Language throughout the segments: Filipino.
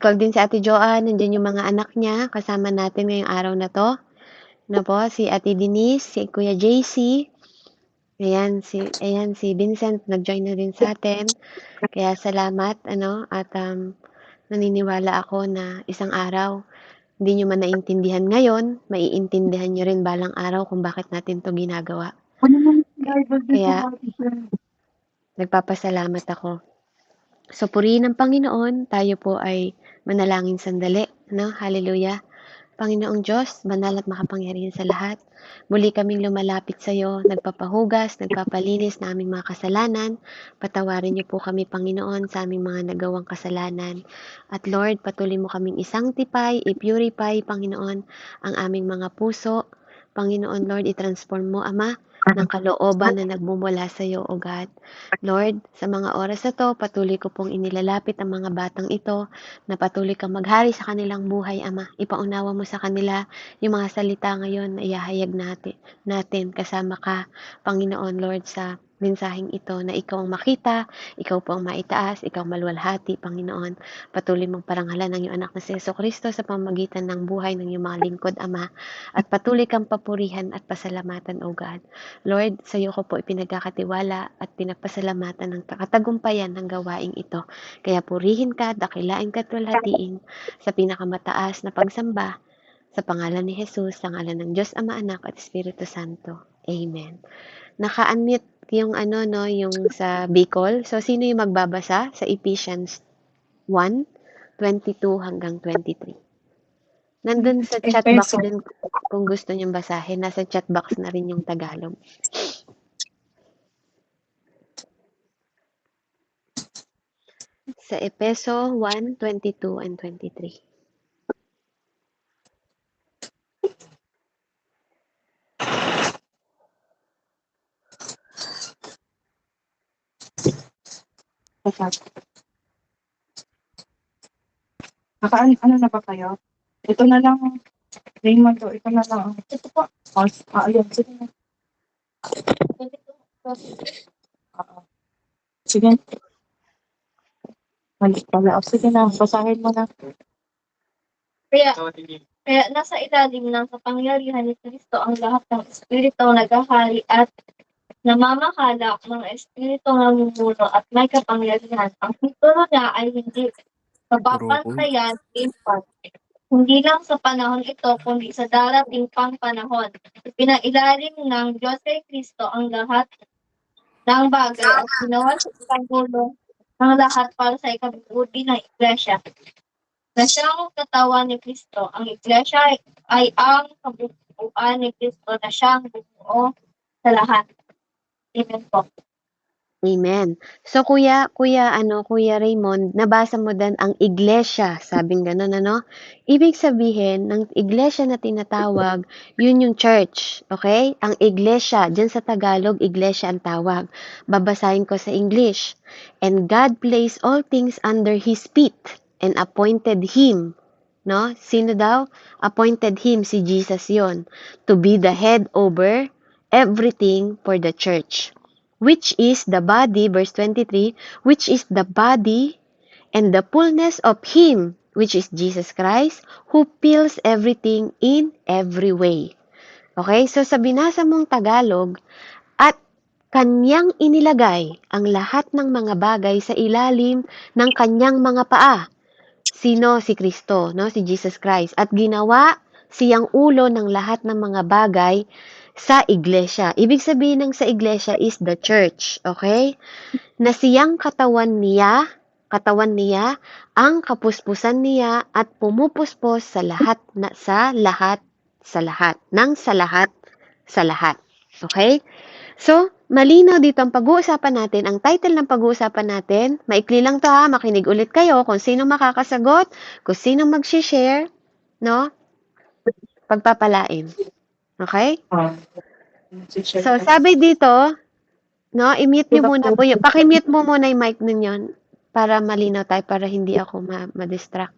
call din si Ate Joanne, nandiyan yung mga anak niya, kasama natin ngayong araw na 'to. Po, si Ate Denise, si Kuya JC, ayan si Vincent nag-join na din sa atin. Kaya salamat at naniniwala ako na isang araw hindi niyo man naintindihan ngayon, maiintindihan niyo rin balang araw kung bakit natin 'to ginagawa. Kaya nagpapasalamat ako. So, purihin ang Panginoon, tayo po ay manalangin sandali, Hallelujah. Panginoong Diyos, banal at makapangyarihan sa lahat, muli kaming lumalapit sa iyo, nagpapahugas, nagpapalinis na aming mga kasalanan. Patawarin niyo po kami, Panginoon, sa aming mga nagawang kasalanan. At Lord, patuloy mo kaming i-sanctify, i-purify, Panginoon, ang aming mga puso. Panginoon, Lord, i-transform mo, Ama, ng kalooban na nagmumula sa iyo, O God. Lord, sa mga oras na to, patuloy ko pong inilalapit ang mga batang ito na patuloy kang maghari sa kanilang buhay, Ama. Ipaunawa mo sa kanila yung mga salita ngayon na ihahayag natin kasama ka, Panginoon Lord, sa mensaheng ito na ikaw ang makita, ikaw po ang maitaas, ikaw maluwalhati, Panginoon. Patuloy mong parangalan ng iyong anak na si Jesucristo sa pamamagitan ng buhay ng iyong mga lingkod, Ama. At patuloy kang papurihan at pasalamatan, O God. Lord, sa iyo ko po ipinagkakatiwala at pinagpasalamatan ng katagumpayan ng gawaing ito. Kaya purihin ka, dakilain ka at walhatiin sa pinakamataas na pagsamba sa pangalan ni Jesus, sa ngalan ng Diyos Ama, Anak at Espiritu Santo. Amen. Naka-unmute yung yung sa Bicol. So, sino yung magbabasa sa Ephesians 1:22 hanggang 23? Nandun sa chat box din kung gusto niyong basahin. Nasa chat box na rin yung Tagalog. Sa Efeso 1:22 and 23. Ano na ba kayo? Ito na lang, Raymond, ito na lang. Ito po. Ayun, sige na. Sige. Malik pala. Sige na, basahin mo na. Kaya nasa ilalim ng kapangyarihan ni Kristo ang lahat ng espiritu naghahari at namamakala ng espiritu namumuno at may kapangyarihan. Ang titulo niya ay hindi mapapantayan hindi lang sa panahon ito, kundi sa darating pang panahon. Pinailalim ng Diyos kay Kristo ang lahat ng bagay at ginawa sa Pangulo ng lahat para sa ikabubuti ng Iglesia. Na siyang katawan ni Kristo. Ang Iglesia ay ang kabuuan ni Kristo na siyang bumuo sa lahat. Amen po. Amen. So Kuya Raymond, nabasa mo din ang iglesia, sabing gano'n Ibig sabihin ng iglesia na tinatawag, yun yung church, okay? Ang iglesia, diyan sa Tagalog, iglesia ang tawag. Babasahin ko sa English. And God placed all things under his feet and appointed him, Sino daw? Appointed him, si Jesus yon, to be the head over everything for the church, which is the body, verse 23, which is the body and the fullness of Him, which is Jesus Christ, who fills everything in every way. Okay? So, sa binasa mong Tagalog, at kanyang inilagay ang lahat ng mga bagay sa ilalim ng kanyang mga paa. Sino? Si Kristo, si Jesus Christ. At ginawa siyang ulo ng lahat ng mga bagay sa iglesia. Ibig sabihin ng sa iglesia is the church, okay? Na siyang katawan niya, ang kapuspusan niya at pumupuspos sa lahat. Okay? So, malinaw dito ang pag-uusapan natin. Ang title ng pag-uusapan natin, maikli lang to makinig ulit kayo kung sino makakasagot, kung sino mag-share, pagpapalain. Okay? So, sabi dito, i-mute nyo muna po yun. Paki-mute mo muna yung mic ninyo para malinaw tayo, para hindi ako ma-distract.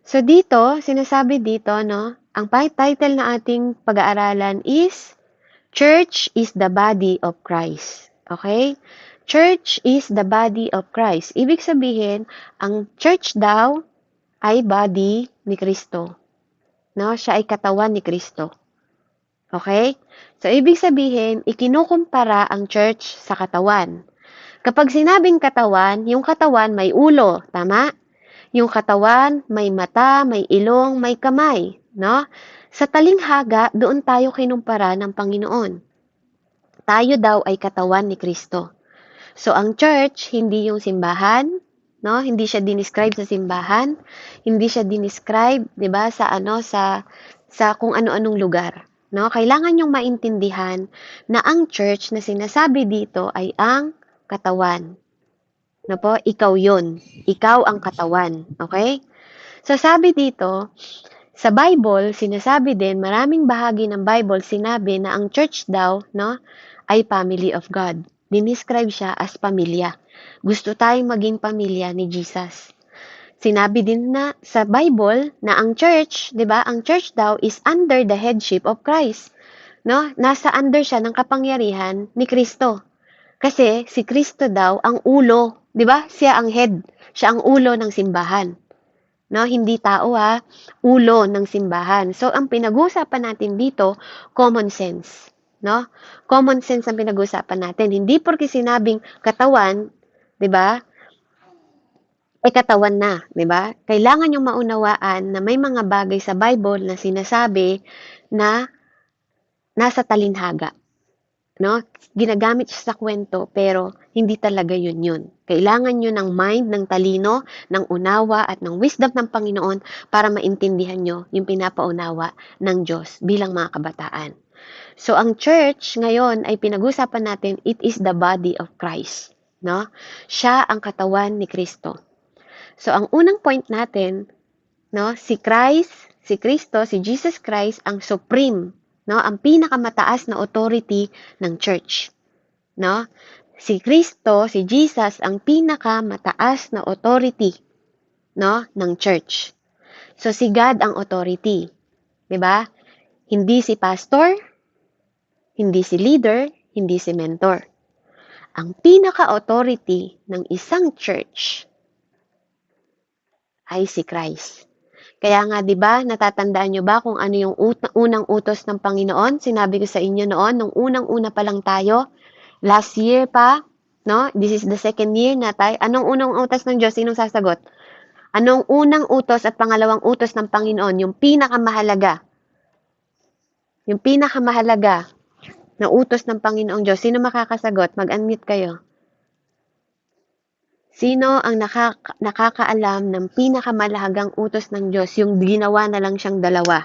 So, dito, sinasabi dito, ang title na ating pag-aaralan is Church is the body of Christ. Okay? Church is the body of Christ. Ibig sabihin, ang church daw ay body ni Kristo. No? Siya ay katawan ni Kristo. Okay? So, ibig sabihin, ikinukumpara ang church sa katawan. Kapag sinabing katawan, yung katawan may ulo, tama? Yung katawan may mata, may ilong, may kamay, no? Sa talinghaga, doon tayo kinumpara ng Panginoon. Tayo daw ay katawan ni Kristo. So, ang church, hindi yung simbahan, no? Hindi siya dinescribe sa simbahan, hindi siya dinescribe, 'di ba, sa kung ano-anong lugar, no? Kailangan yung maintindihan na ang church na sinasabi dito ay ang katawan. No po, ikaw 'yon. Ikaw ang katawan, okay? So, sabi dito, sa Bible, sinasabi din, maraming bahagi ng Bible, sinabi na ang church daw, no, ay family of God. Dinescribe siya as pamilya. Gusto tayong maging pamilya ni Jesus. Sinabi din na sa Bible na ang church, 'di ba? Ang church daw is under the headship of Christ. No? Nasa under siya ng kapangyarihan ni Kristo. Kasi si Kristo daw ang ulo, 'di ba? Siya ang head, siya ang ulo ng simbahan. No, hindi tao ulo ng simbahan. So ang pinag-uusapan natin dito, common sense, no? Common sense ang pinag-uusapan natin. Hindi porke sinabing katawan, 'di ba? Katawan na, 'di ba? Kailangan yung maunawaan na may mga bagay sa Bible na sinasabi na nasa talinhaga, no? Ginagamit siya sa kwento pero hindi talaga yun. Kailangan nyo ng mind, ng talino, ng unawa at ng wisdom ng Panginoon para maintindihan nyo yung pinapaunawa ng Diyos bilang mga kabataan. So ang church ngayon ay pinag-usapan natin, it is the body of Christ, no? Siya ang katawan ni Kristo. So ang unang point natin, no, si Kristo, si Jesus Christ ang supreme, no, ang pinakamataas na authority ng church, no? Si Kristo, si Jesus ang pinakamataas na authority, no, ng church. So si God ang authority, 'di ba? Hindi si pastor, hindi si leader, hindi si mentor. Ang pinaka-authority ng isang church ay si Christ. Kaya nga, di ba, natatandaan nyo ba kung ano yung unang utos ng Panginoon? Sinabi ko sa inyo noon, nung unang-una pa lang tayo, last year pa, no? This is the second year na tayo. Anong unang utos ng Diyos? Sinong sasagot? Anong unang utos at pangalawang utos ng Panginoon? Yung pinakamahalaga. Yung pinakamahalaga na utos ng Panginoong Diyos. Sino makakasagot? Mag-unmute kayo. Sino ang nakakaalam ng pinakamalahagang utos ng Diyos, yung ginawa na lang siyang dalawa?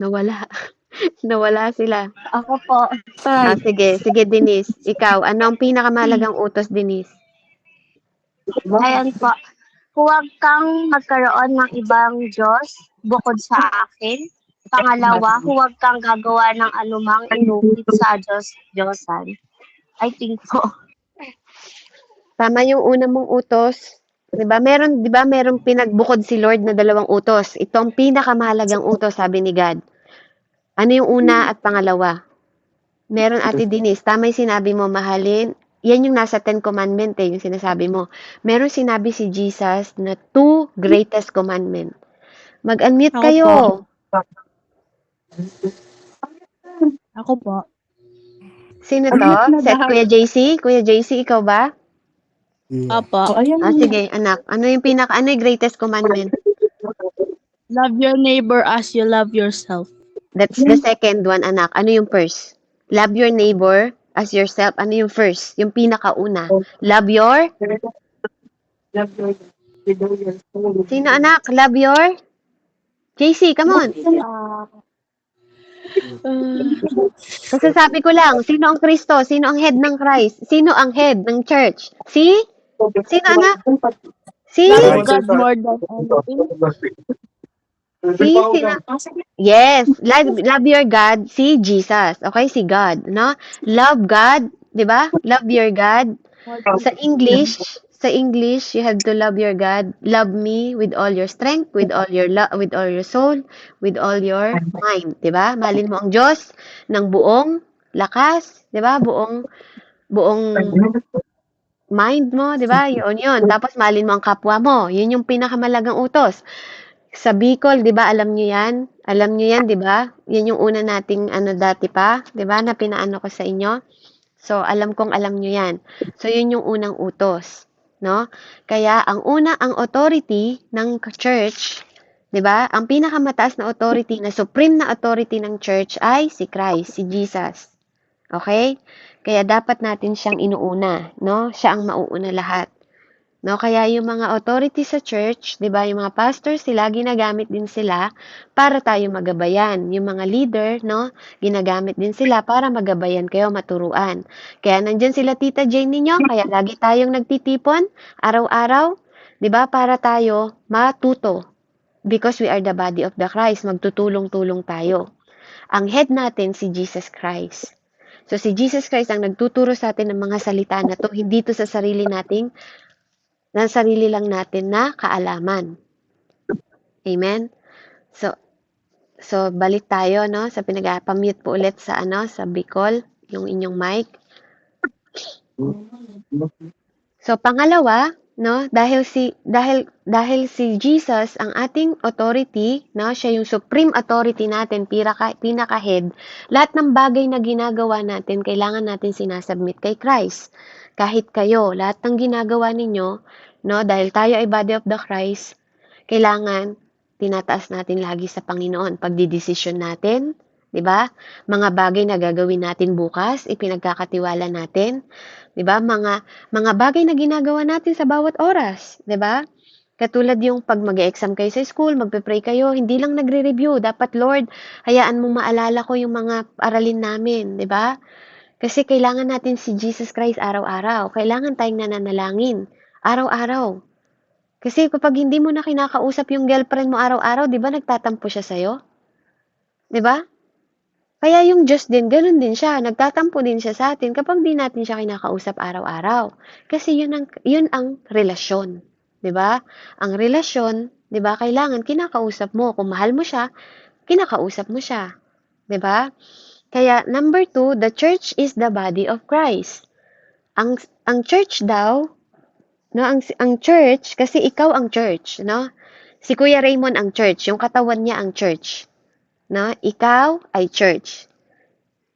Nawala. Nawala sila. Ako po. Sige, Denise. Ikaw, ano ang pinakamahalagang utos, Denise? Ayan po. Huwag kang magkaroon ng ibang Diyos bukod sa akin. Pangalawa, huwag kang gagawa ng anumang inukit sa Diyosan. I think po. Tama yung una mong utos. 'Di ba? Merong pinagbukod si Lord na dalawang utos. Ito ang pinakamahalagang utos, sabi ni God. Ano yung una at pangalawa? Meron, Ate Denise, tama yung sinabi mo, mahalin. Yan yung nasa 10 commandment yung sinasabi mo. Meron sinabi si Jesus na 2 greatest commandment. Mag-unmute kayo. Ako po. Sino to? Kuya JC? Kuya JC, ikaw ba? Opo. Sige, anak. Ano yung greatest commandment? Love your neighbor as you love yourself. That's the second one, anak. Ano yung first? Love your neighbor as yourself. Ano yung first? Yung pinakauna. Love your? Sino, anak? Love your? JC, come on. Kasasabi ko lang, sino ang Kristo? Sino ang head ng Christ? Sino ang head ng church? Sino, anak? Love God more than anything. Yes, love your God, si Jesus. Okay, si God, no? Love God, 'di ba? Love your God. Sa Sa English, you have to love your God. Love me with all your strength, with all your with all your soul, with all your mind, 'di ba? Mahalin mo ang Diyos ng buong lakas, 'di ba? Buong mind mo, 'di ba? 'Yun. Tapos mahalin mo ang kapwa mo. 'Yun yung pinakamalagang utos. Sa Bicol, 'di ba, alam niyo 'yan? Alam niyo 'yan, 'di ba? 'Yan yung una nating ano dati pa, 'di ba, na pinaano ko sa inyo. So, alam kong alam niyo 'yan. So, 'yun yung unang utos, no? Kaya ang authority ng church, 'di ba? Ang pinakamataas na authority, na supreme na authority ng church ay si Christ, si Jesus. Okay? Kaya dapat natin siyang inuuna, no? Siya ang mauuna lahat. No, kaya yung mga authority sa church, 'di ba, yung mga pastors, sila ginagamit din sila para tayo magabayan. Yung mga leader, no, ginagamit din sila para magabayan kayo, maturuan. Kaya nandiyan sila Tita Jane ninyo, kaya lagi tayong nagtitipon araw-araw, 'di ba, para tayo matuto. Because we are the body of the Christ, magtutulong-tulong tayo. Ang head natin si Jesus Christ. So si Jesus Christ ang nagtuturo sa atin ng mga salita na to, hindi to sa sarili lang natin na kaalaman. Amen? So, balik tayo, no? Sa pamute po ulit sa, sa Bicol, yung inyong mic. So, pangalawa, no? Dahil si Jesus ang ating authority, no? Siya yung supreme authority natin, pinaka-head. Lahat ng bagay na ginagawa natin, kailangan natin sinasubmit kay Christ. Kahit kayo, lahat ng ginagawa ninyo, no, dahil tayo ay body of the Christ, kailangan tinataas natin lagi sa Panginoon. Pagdidesisyon natin, 'di ba? Mga bagay na gagawin natin bukas, ipinagkakatiwala natin, 'di ba? Mga bagay na ginagawa natin sa bawat oras, 'di ba? Katulad yung pag mag-exam kayo sa school, magpe-pray kayo, hindi lang nagre-review. Dapat, Lord, hayaan mo maalala ko yung mga aralin namin, 'di ba? Kasi kailangan natin si Jesus Christ araw-araw. Kailangan tayong nananalangin araw-araw. Kasi kapag hindi mo na kinakausap yung girlfriend mo araw-araw, 'di ba nagtatampo siya sa'yo? 'Di ba? Kaya yung Diyos din, ganun din siya. Nagtatampo din siya sa atin kapag di natin siya kinakausap araw-araw. Kasi yun ang relasyon. 'Di ba? Ang relasyon, 'di ba, kailangan kinakausap mo. Kung mahal mo siya, kinakausap mo siya. 'Di ba? Kaya number 2, the church is the body of Christ. Ang church daw, no, ang church, kasi ikaw ang church, no? Si Kuya Raymond ang church, yung katawan niya ang church. No? Ikaw ay church.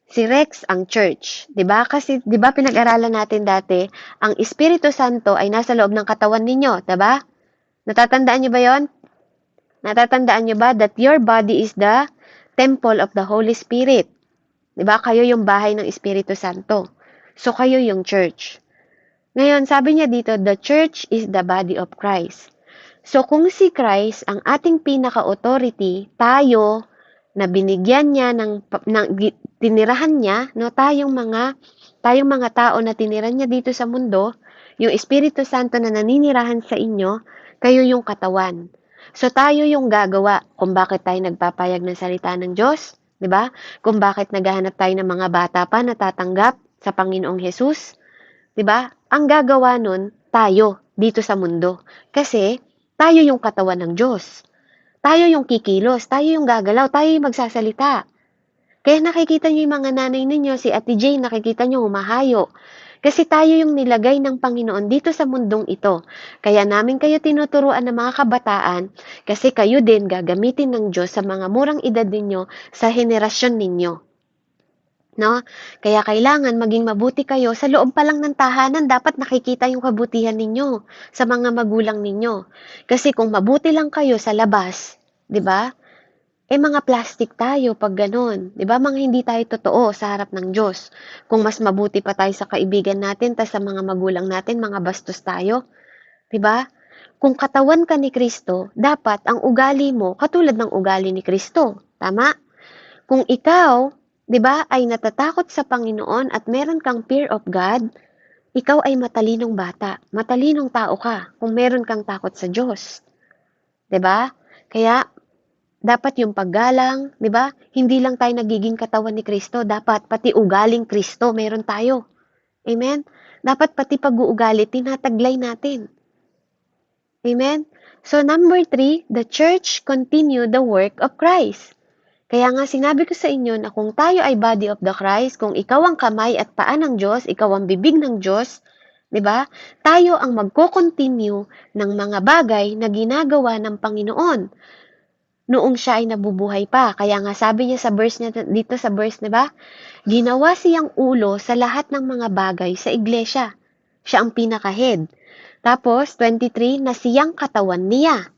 Si Rex ang church, 'di ba? Kasi 'di ba pinag-aralan natin dati, ang Espiritu Santo ay nasa loob ng katawan ninyo, 'di ba? Natatandaan niyo ba 'yon? Natatandaan niyo ba that your body is the temple of the Holy Spirit? 'Di ba? Kayo yung bahay ng Espiritu Santo. So kayo yung church. Ngayon, sabi niya dito, the church is the body of Christ. So kung si Christ ang ating pinaka-authority, tayo na binigyan niya ng tinirahan niya, no, tayong mga tao na tinira niya dito sa mundo, yung Espiritu Santo na naninirahan sa inyo, kayo yung katawan. So tayo yung gagawa kung bakit tayo nagpapayag ng salita ng Diyos, 'di ba? Kung bakit naghahanap tayo ng mga bata pa na tatanggap sa Panginoong Hesus, 'di ba? Ang gagawa nun tayo dito sa mundo. Kasi tayo yung katawan ng Diyos. Tayo yung kikilos, tayo yung gagalaw, tayo yung magsasalita. Kaya nakikita niyo yung mga nanay ninyo, si Ate Jane, nakikita niyo humahayo. Kasi tayo yung nilagay ng Panginoon dito sa mundong ito. Kaya namin kayo tinuturuan ng mga kabataan kasi kayo din gagamitin ng Diyos sa mga murang edad ninyo sa henerasyon ninyo. No? Kaya kailangan maging mabuti kayo sa loob pa lang ng tahanan, dapat nakikita yung kabutihan ninyo sa mga magulang ninyo. Kasi kung mabuti lang kayo sa labas, 'di ba? Mga plastic tayo pag ganun. 'Di ba? Mga hindi tayo totoo sa harap ng Diyos. Kung mas mabuti pa tayo sa kaibigan natin, tas sa mga magulang natin, mga bastos tayo. 'Di ba? Kung katawan ka ni Kristo, dapat ang ugali mo katulad ng ugali ni Kristo. Tama? Kung ikaw, 'di ba, ay natatakot sa Panginoon at meron kang fear of God, ikaw ay matalinong bata, matalinong tao ka kung meron kang takot sa Diyos. 'Di ba? Kaya dapat yung paggalang, 'di ba? Hindi lang tayo nagiging katawan ni Kristo, dapat pati ugaling Kristo meron tayo. Amen? Dapat pati pag-uugali, tinataglay natin. Amen? So, number 3, the church continue the work of Christ. Kaya nga sinabi ko sa inyo na kung tayo ay body of the Christ, kung ikaw ang kamay at paa ng Diyos, ikaw ang bibig ng Diyos, di ba? Tayo ang magko-continue ng mga bagay na ginagawa ng Panginoon noong siya ay nabubuhay pa. Kaya nga sabi niya sa verse niya dito sa verse, di ba? Ginawa siyang ulo sa lahat ng mga bagay sa iglesia. Siya ang pinaka-head. Tapos 23 na siyang katawan niya.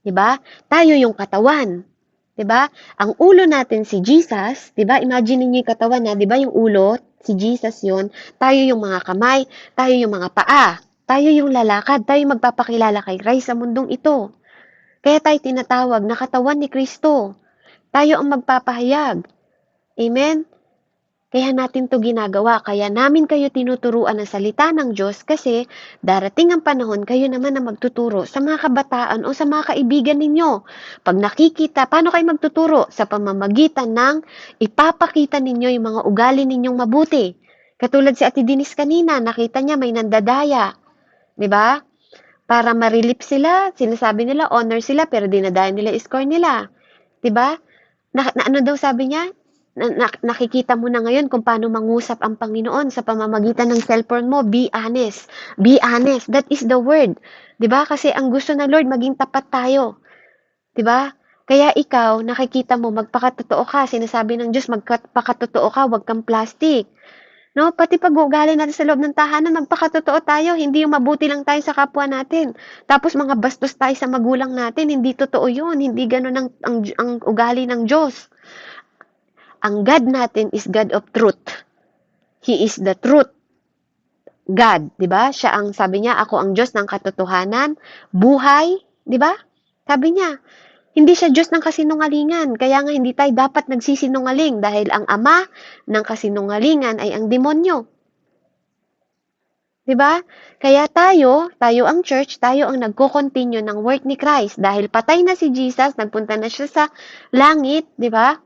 'Di ba? Tayo yung katawan. 'Di ba? Ang ulo natin si Jesus, 'di ba? Imagine niyo yung katawan na, 'di ba? Yung ulo, si Jesus 'yon. Tayo yung mga kamay, tayo yung mga paa, tayo yung lalakad, tayo yung magpapakilala kay Christ sa mundong ito. Kaya tayo tinatawag na katawan ni Kristo. Tayo ang magpapahayag. Amen? Kaya natin to ginagawa. Kaya namin kayo tinuturuan ng salita ng Diyos kasi darating ang panahon kayo naman na magtuturo sa mga kabataan o sa mga kaibigan ninyo. Pag nakikita, paano kayo magtuturo? Sa pamamagitan ng ipapakita ninyo yung mga ugali ninyong mabuti. Katulad si Ate Dinis kanina, nakita niya may nandadaya. 'Di ba? Para marilip sila, sinasabi nila honor sila pero dinadaya nila score nila. 'Di ba? Ano daw sabi niya? Nakikita mo na ngayon kung paano mangusap ang Panginoon sa pamamagitan ng cellphone mo. Be honest. Be honest. That is the word. 'Di ba? Kasi ang gusto ng Lord, maging tapat tayo. 'Di ba? Kaya ikaw, nakikita mo, magpakatotoo ka. Sinasabi ng Diyos, magpakatotoo ka, huwag kang plastic. No, pati pag-uugali natin sa loob ng tahanan, magpakatotoo tayo. Hindi yung mabuti lang tayo sa kapwa natin. Tapos mga bastos tayo sa magulang natin. Hindi totoo yun. Hindi ganun ang ugali ng Diyos. Ang God natin is God of truth. He is the truth God, 'di ba? Siya ang sabi niya, ako ang Diyos ng katotohanan, buhay, 'di ba? Sabi niya, hindi siya Diyos ng kasinungalingan. Kaya nga hindi tayo dapat nagsisinungaling dahil ang ama ng kasinungalingan ay ang demonyo. 'Di ba? Kaya tayo ang church, tayo ang nagko-continue ng work ni Christ dahil patay na si Jesus, nagpunta na siya sa langit, 'di ba?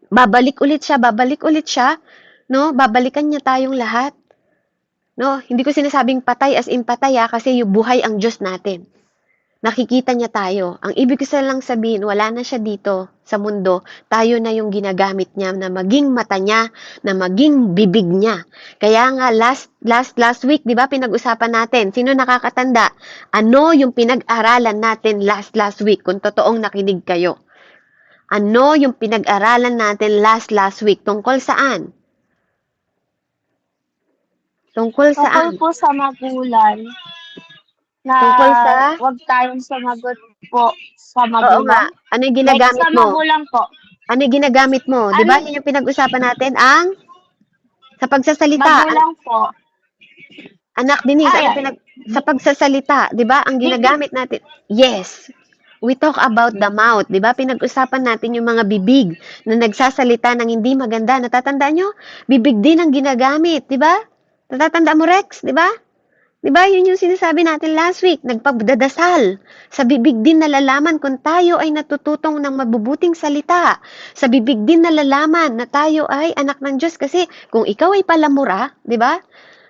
Babalik ulit siya, no? Babalikan niya tayong lahat. No, hindi ko sinasabing patay as in patay kasi yung buhay ang Diyos natin. Nakikita niya tayo. Ang ibig ko lang sabihin, wala na siya dito sa mundo. Tayo na yung ginagamit niya na maging mata niya, na maging bibig niya. Kaya nga last week, 'di ba, pinag-usapan natin. Sino nakakatanda? Ano yung pinag-aralan natin last week kung totoong nakinig kayo? Ano yung pinag-aralan natin last week? Tungkol saan? Tungkol saan? Tungkol po sa magulang. Na Tungkol sa? Huwag tayong sumagot po sa Oo magulang. nga. Ano yung Like ginagamit sa mo? magulang po. Ano yung ginagamit mo? Di ba? Yun yung pinag-usapan natin, ang sa pagsasalita. Magulang po. Anak Denise, sa pagsasalita, di ba? Ang ginagamit natin. Yes. We talk about the mouth, di ba? Pinag-usapan natin yung mga bibig na nagsasalita ng hindi maganda. Natatandaan nyo? Bibig din ang ginagamit, di ba? Natatandaan mo, Rex, di ba? Di ba? Yun yung sinasabi natin last week. Nagpagdadasal. Sa bibig din nalalaman kung tayo ay natututong ng mabubuting salita. Sa bibig din nalalaman na tayo ay anak ng Diyos. Kasi kung ikaw ay palamura, di ba?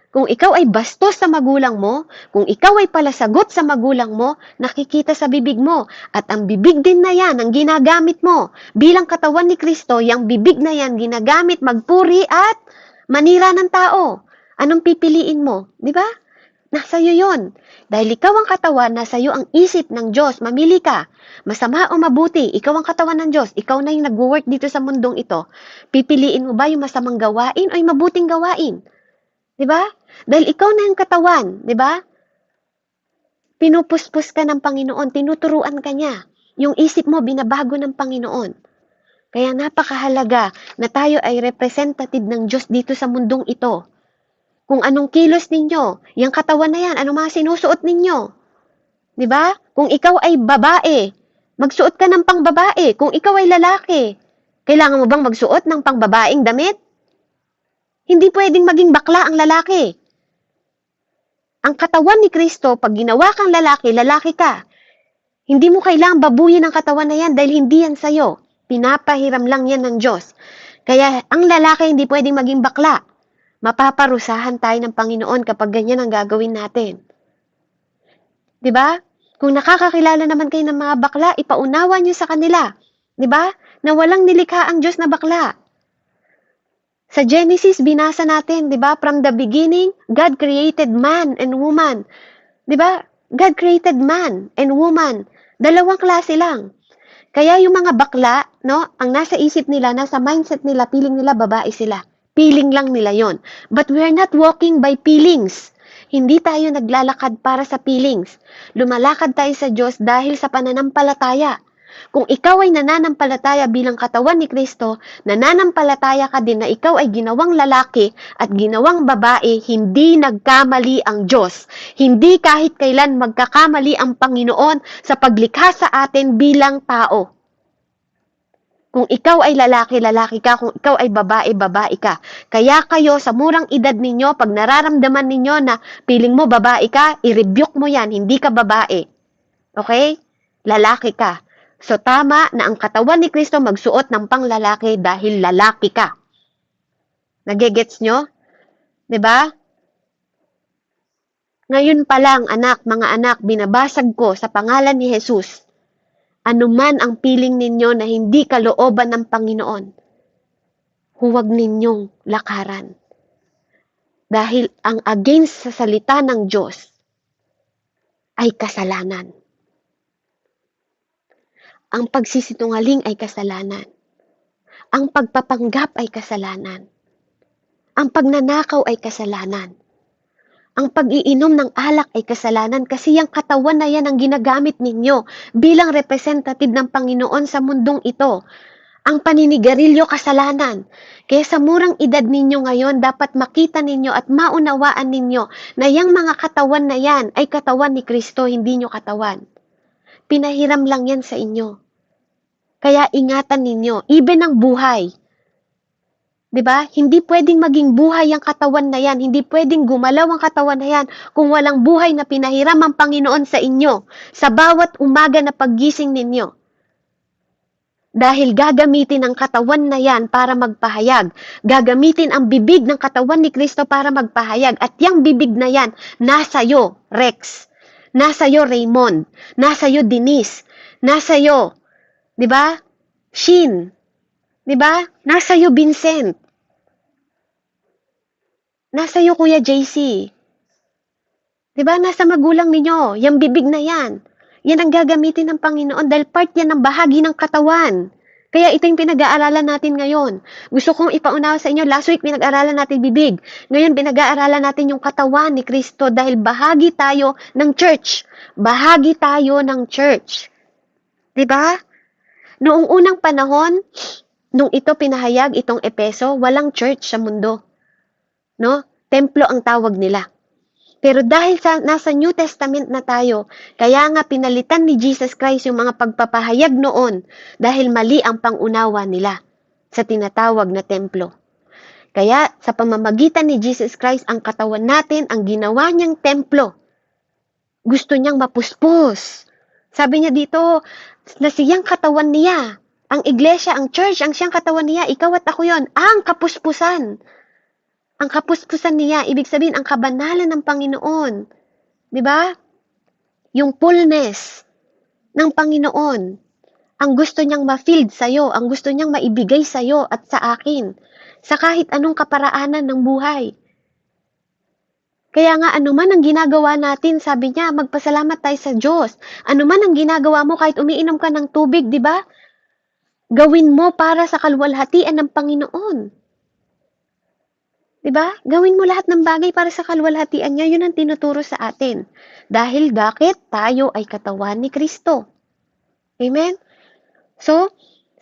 Kung ikaw ay bastos sa magulang mo, kung ikaw ay palasagot sa magulang mo, nakikita sa bibig mo. At ang bibig din na yan, ang ginagamit mo. Bilang katawan ni Kristo, yung bibig na yan ginagamit magpuri at manira ng tao. Anong pipiliin mo? Di ba? Nasa iyo yun. Dahil ikaw ang katawan, nasa iyo ang isip ng Diyos. Mamili ka. Masama o mabuti, ikaw ang katawan ng Diyos. Ikaw na yung nag-work dito sa mundong ito. Pipiliin mo ba yung masamang gawain o yung mabuting gawain? Diba? Dahil ikaw na yung katawan. Diba? Pinupuspos ka ng Panginoon. Tinuturuan ka niya. Yung isip mo, binabago ng Panginoon. Kaya napakahalaga na tayo ay representative ng Diyos dito sa mundong ito. Kung anong kilos ninyo, yung katawan na yan, anong mga sinusuot ninyo. Diba? Kung ikaw ay babae, magsuot ka ng pangbabae. Kung ikaw ay lalaki, kailangan mo bang magsuot ng pangbabaeng damit? Hindi pwedeng maging bakla ang lalaki. Ang katawan ni Kristo, pag ginawa kang lalaki, lalaki ka. Hindi mo kailangang babuyin ang katawan na yan dahil hindi yan sa'yo. Pinapahiram lang yan ng Diyos. Kaya ang lalaki hindi pwedeng maging bakla. Mapaparusahan tayo ng Panginoon kapag ganyan ang gagawin natin. 'Di ba? Kung nakakakilala naman kayo ng mga bakla, ipaunawa niyo sa kanila. 'Di ba? Na walang nilikha ang Diyos na bakla. Sa Genesis, binasa natin, 'di ba? From the beginning, God created man and woman. 'Di ba? God created man and woman. Dalawang klase lang. Kaya yung mga bakla, no, ang nasa isip nila, nasa mindset nila, feeling nila babae sila. Feeling lang nila yon. But we are not walking by feelings. Hindi tayo naglalakad para sa feelings. Lumalakad tayo sa Diyos dahil sa pananampalataya. Kung ikaw ay nananampalataya bilang katawan ni Kristo, nananampalataya ka din na ikaw ay ginawang lalaki at ginawang babae, hindi nagkamali ang Diyos. Hindi kahit kailan magkakamali ang Panginoon sa paglikha sa atin bilang tao. Kung ikaw ay lalaki, lalaki ka. Kung ikaw ay babae, babae ka. Kaya kayo, sa murang edad ninyo, pag nararamdaman ninyo na feeling mo babae ka, i-rebuke mo yan, hindi ka babae. Okay? Lalaki ka. So, tama na ang katawan ni Kristo magsuot ng panglalaki dahil lalaki ka. Nagigets nyo? 'Di ba? Ngayon pa lang, mga anak, binabasag ko sa pangalan ni Jesus. Anuman ang piling ninyo na hindi kalooban ng Panginoon, huwag ninyong lakaran. Dahil ang against sa salita ng Diyos ay kasalanan. Ang pagsisinungaling ay kasalanan. Ang pagpapanggap ay kasalanan. Ang pagnanakaw ay kasalanan. Ang pag-iinom ng alak ay kasalanan kasi yung katawan na yan ang ginagamit ninyo bilang representative ng Panginoon sa mundong ito. Ang paninigarilyo kasalanan. Kaya sa murang edad ninyo ngayon, dapat makita ninyo at maunawaan ninyo na yung mga katawan na yan ay katawan ni Kristo, hindi nyo katawan. Pinahiram lang yan sa inyo. Kaya ingatan ninyo, even ang buhay. 'Di ba? Hindi pwedeng maging buhay ang katawan na yan. Hindi pwedeng gumalaw ang katawan na yan kung walang buhay na pinahiram ang Panginoon sa inyo sa bawat umaga na paggising ninyo. Dahil gagamitin ang katawan na yan para magpahayag. Gagamitin ang bibig ng katawan ni Kristo para magpahayag. At yung bibig na yan, nasa'yo, Rex. Nasa'yo, Raymond. Nasa'yo, Denise. Nasa'yo, 'di ba? Shin. 'Di ba? Nasa'yo, Vincent. Nasa'yo, Kuya JC. 'Di ba? Nasa magulang ninyo. Yung bibig na yan. Yan ang gagamitin ng Panginoon dahil part yan ng bahagi ng katawan. Kaya ito yung pinag-aaralan natin ngayon. Gusto kong ipaunawa sa inyo, last week pinag-aaralan natin bibig. Ngayon pinag-aaralan natin yung katawan ni Kristo dahil bahagi tayo ng church. Bahagi tayo ng church. 'Di ba? Noong unang panahon, nung ito pinahayag, itong Epeso, walang church sa mundo. No? Templo ang tawag nila. Pero dahil nasa New Testament na tayo, kaya nga pinalitan ni Jesus Christ yung mga pagpapahayag noon dahil mali ang pangunawa nila sa tinatawag na templo. Kaya sa pamamagitan ni Jesus Christ, ang katawan natin, ang ginawa niyang templo, gusto niyang mapuspos. Sabi niya dito, na siyang katawan niya. Ang iglesia, ang church, ang siyang katawan niya, ikaw at ako yon, ang kapuspusan. Ang kapuspusan niya, ibig sabihin, ang kabanalan ng Panginoon. 'Di ba? Yung fullness ng Panginoon. Ang gusto niyang ma-filled sa'yo, ang gusto niyang maibigay sa'yo at sa akin, sa kahit anong kaparaanan ng buhay. Kaya nga, anuman ang ginagawa natin, sabi niya, magpasalamat tayo sa Diyos. Anuman ang ginagawa mo, kahit umiinom ka ng tubig, 'di ba? Gawin mo para sa kaluwalhatian ng Panginoon. 'Di ba? Gawin mo lahat ng bagay para sa kaluwalhatian niya. Yun ang tinuturo sa atin. Dahil bakit? Tayo ay katawan ni Kristo. Amen? So,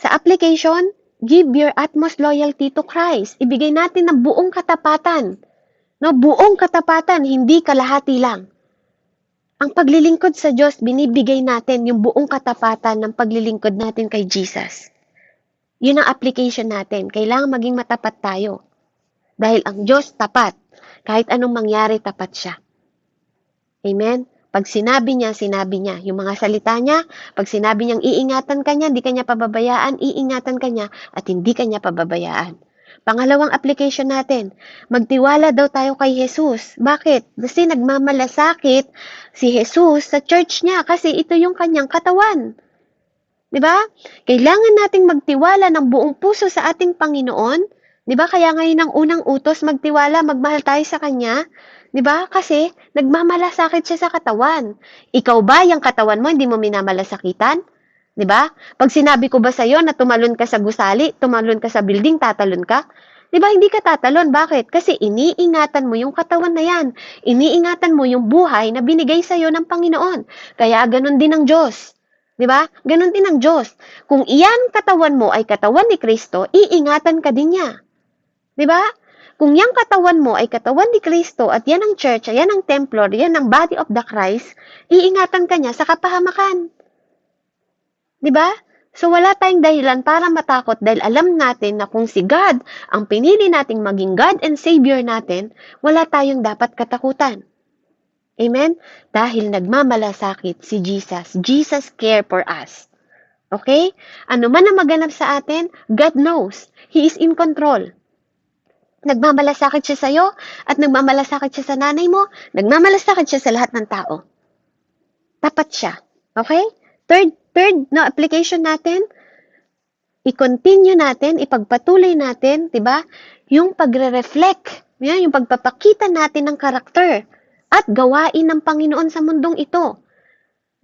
sa application, give your utmost loyalty to Christ. Ibigay natin ng buong katapatan. No, buong katapatan, hindi kalahati lang. Ang paglilingkod sa Diyos, binibigay natin yung buong katapatan ng paglilingkod natin kay Jesus. Yun ang application natin. Kailangan maging matapat tayo. Dahil ang Diyos tapat. Kahit anong mangyari, tapat siya. Amen? Pag sinabi niya, sinabi niya. Yung mga salita niya, pag sinabi niyang iingatan ka niya, hindi ka niya pababayaan, iingatan ka niya, at hindi ka niya pababayaan. Pangalawang application natin, magtiwala daw tayo kay Jesus. Bakit? Kasi nagmamalasakit si Jesus sa church niya kasi ito yung kanyang katawan. Di ba? Kailangan nating magtiwala ng buong puso sa ating Panginoon. Di ba? Kaya ngayon ang unang utos, magtiwala, magmahal tayo sa Kanya. Di ba? Kasi nagmamalasakit siya sa katawan. Ikaw ba, yung katawan mo, hindi mo minamalasakitan? Di ba? Pag sinabi ko ba sa'yo na tumalon ka sa gusali, tumalon ka sa building, tatalon ka? Di ba? Hindi ka tatalon. Bakit? Kasi iniingatan mo yung katawan na yan. Iniingatan mo yung buhay na binigay sa'yo ng Panginoon. Kaya ganun din ang Diyos. Di ba? Ganun din ang Diyos. Kung iyan katawan mo ay katawan ni Kristo, iingatan ka din niya. Di ba? Kung yang katawan mo ay katawan ni Kristo at yan ang church, yan ang templo, yan ang body of the Christ, iingatan ka niya sa kapahamakan. Di ba? So wala tayong dahilan para matakot dahil alam natin na kung si God ang pinili nating maging God and Savior natin, wala tayong dapat katakutan. Amen? Dahil nagmamalasakit si Jesus. Jesus care for us. Okay? Ano man ang maganap sa atin, God knows. He is in control. Nagmamalasakit siya sa'yo at nagmamalasakit siya sa nanay mo, nagmamalasakit siya sa lahat ng tao. Tapat siya. Okay? Third na application natin, i-continue natin, ipagpatuloy natin, 'di ba? Yung pagre-reflect, yung pagpapakita natin ng karakter at gawain ng Panginoon sa mundong ito.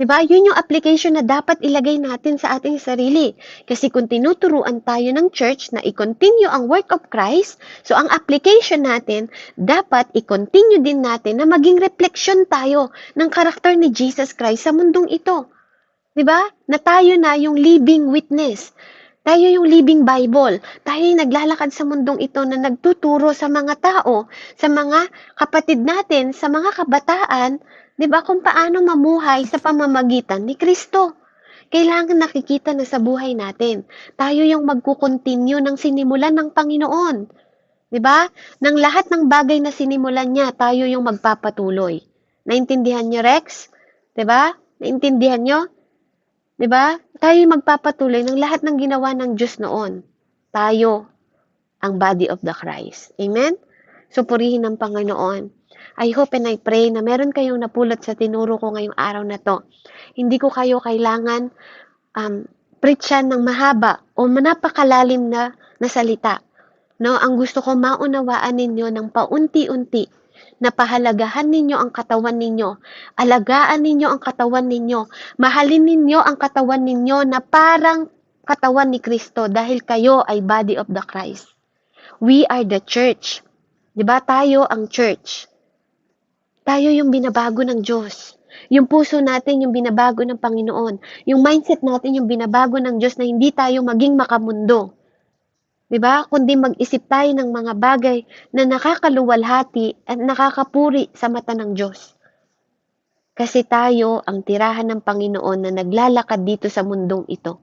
'Di ba? Yun yung application na dapat ilagay natin sa ating sarili. Kasi kung tinuturuan tayo ng church na i-continue ang work of Christ, so ang application natin, dapat i-continue din natin na maging reflection tayo ng karakter ni Jesus Christ sa mundong ito. 'Di ba? Na tayo na yung living witness. Tayo yung living Bible. Tayo yung naglalakad sa mundong ito na nagtuturo sa mga tao, sa mga kapatid natin, sa mga kabataan, 'di ba, kung paano mamuhay sa pamamagitan ni Kristo. Kailangan nakikita na sa buhay natin. Tayo yung magkukontinue ng sinimulan ng Panginoon. 'Di ba? Nang lahat ng bagay na sinimulan niya, tayo yung magpapatuloy. Naintindihan niyo, Rex? 'Di ba? Naintindihan niyo? 'Di ba? Tayo yung magpapatuloy ng lahat ng ginawa ng Diyos noon. Tayo ang body of the Christ. Amen? So, purihin ng Panginoon. I hope and I pray na meron kayong napulot sa tinuro ko ngayong araw na to. Hindi ko kayo kailangan preachan ng mahaba o napakalalim na salita. No? Ang gusto ko maunawaan ninyo ng paunti-unti na pahalagahan ninyo ang katawan ninyo, alagaan ninyo ang katawan ninyo, mahalin ninyo ang katawan ninyo na parang katawan ni Kristo dahil kayo ay body of the Christ. We are the church. 'Di ba? Tayo ang church. Tayo yung binabago ng Diyos. Yung puso natin yung binabago ng Panginoon. Yung mindset natin yung binabago ng Diyos na hindi tayo maging makamundo. 'Di ba? Kundi mag-isip tayo ng mga bagay na nakakaluwalhati at nakakapuri sa mata ng Diyos. Kasi tayo ang tirahan ng Panginoon na naglalakad dito sa mundong ito.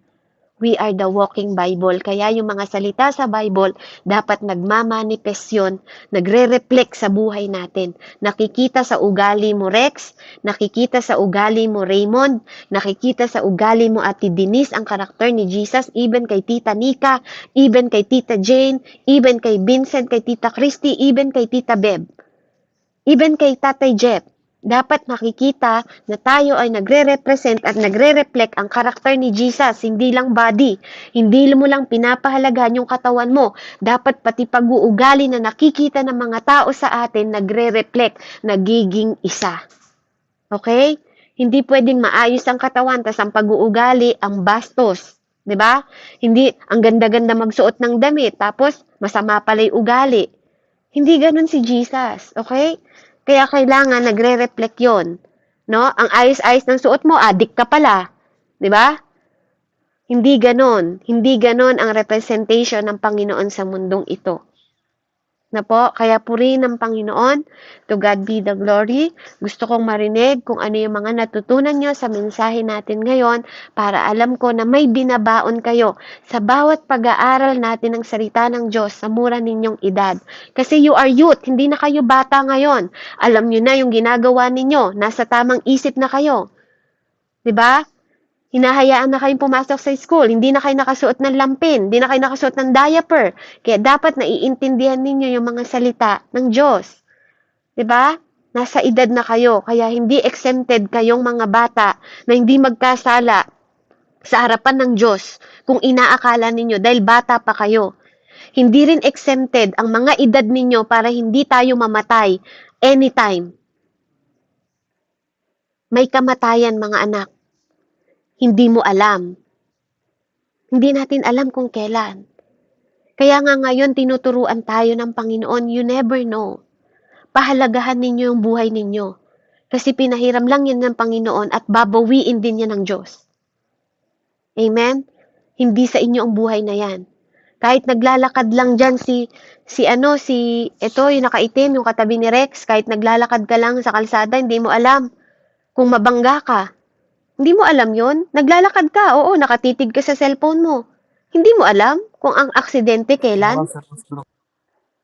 We are the walking Bible. Kaya yung mga salita sa Bible, dapat nagmamanifest yun, nagre-reflect sa buhay natin. Nakikita sa ugali mo, Rex, nakikita sa ugali mo, Raymond, nakikita sa ugali mo, Ate Denise, ang karakter ni Jesus, even kay Tita Nika, even kay Tita Jane, even kay Vincent, kay Tita Christy, even kay Tita Beb, even kay Tatay Jeff. Dapat makikita na tayo ay nagre-represent at nagre-reflect ang karakter ni Jesus, hindi lang body. Hindi mo lang pinapahalagahan yung katawan mo. Dapat pati pag-uugali na nakikita ng mga tao sa atin, nagre-reflect, nagiging isa. Okay? Hindi pwedeng maayos ang katawan, tas ang pag-uugali, ang bastos. 'Di ba? Hindi, ang ganda-ganda magsuot ng damit, tapos masama pala yung ugali. Hindi ganun si Jesus. Okay? Kaya kailangan nagre-reflect yon, no? Ang ayos-ayos ng suot mo, adik ka pala, 'di ba? Hindi ganon ang representation ng Panginoon sa mundong ito. Na po, kaya purihin ng Panginoon, to God be the glory. Gusto kong marinig kung ano yung mga natutunan nyo sa mensahe natin ngayon para alam ko na may binabaon kayo sa bawat pag-aaral natin ng salita ng Diyos sa mura ninyong edad. Kasi you are youth, hindi na kayo bata ngayon. Alam nyo na yung ginagawa ninyo, nasa tamang isip na kayo. 'Di ba? Hinahayaan na kayong pumasok sa school, hindi na kayo nakasuot ng lampin, hindi na kayo nakasuot ng diaper. Kaya dapat naiintindihan ninyo yung mga salita ng Diyos. 'Di ba? Nasa edad na kayo, kaya hindi exempted kayong mga bata na hindi magkasala sa harapan ng Diyos kung inaakala ninyo dahil bata pa kayo. Hindi rin exempted ang mga edad ninyo para hindi tayo mamatay anytime. May kamatayan, mga anak. Hindi mo alam. Hindi natin alam kung kailan. Kaya nga ngayon tinuturuan tayo ng Panginoon, you never know. Pahalagahan ninyo yung buhay ninyo. Kasi pinahiram lang yan ng Panginoon at babawiin din yan ng Diyos. Amen? Hindi sa inyo ang buhay na yan. Kahit naglalakad lang dyan ito yung nakaitim, yung katabi ni Rex, kahit naglalakad ka lang sa kalsada, hindi mo alam kung mabangga ka. Hindi mo alam yon. Naglalakad ka, oo, nakatitig ka sa cellphone mo. Hindi mo alam kung ang aksidente kailan.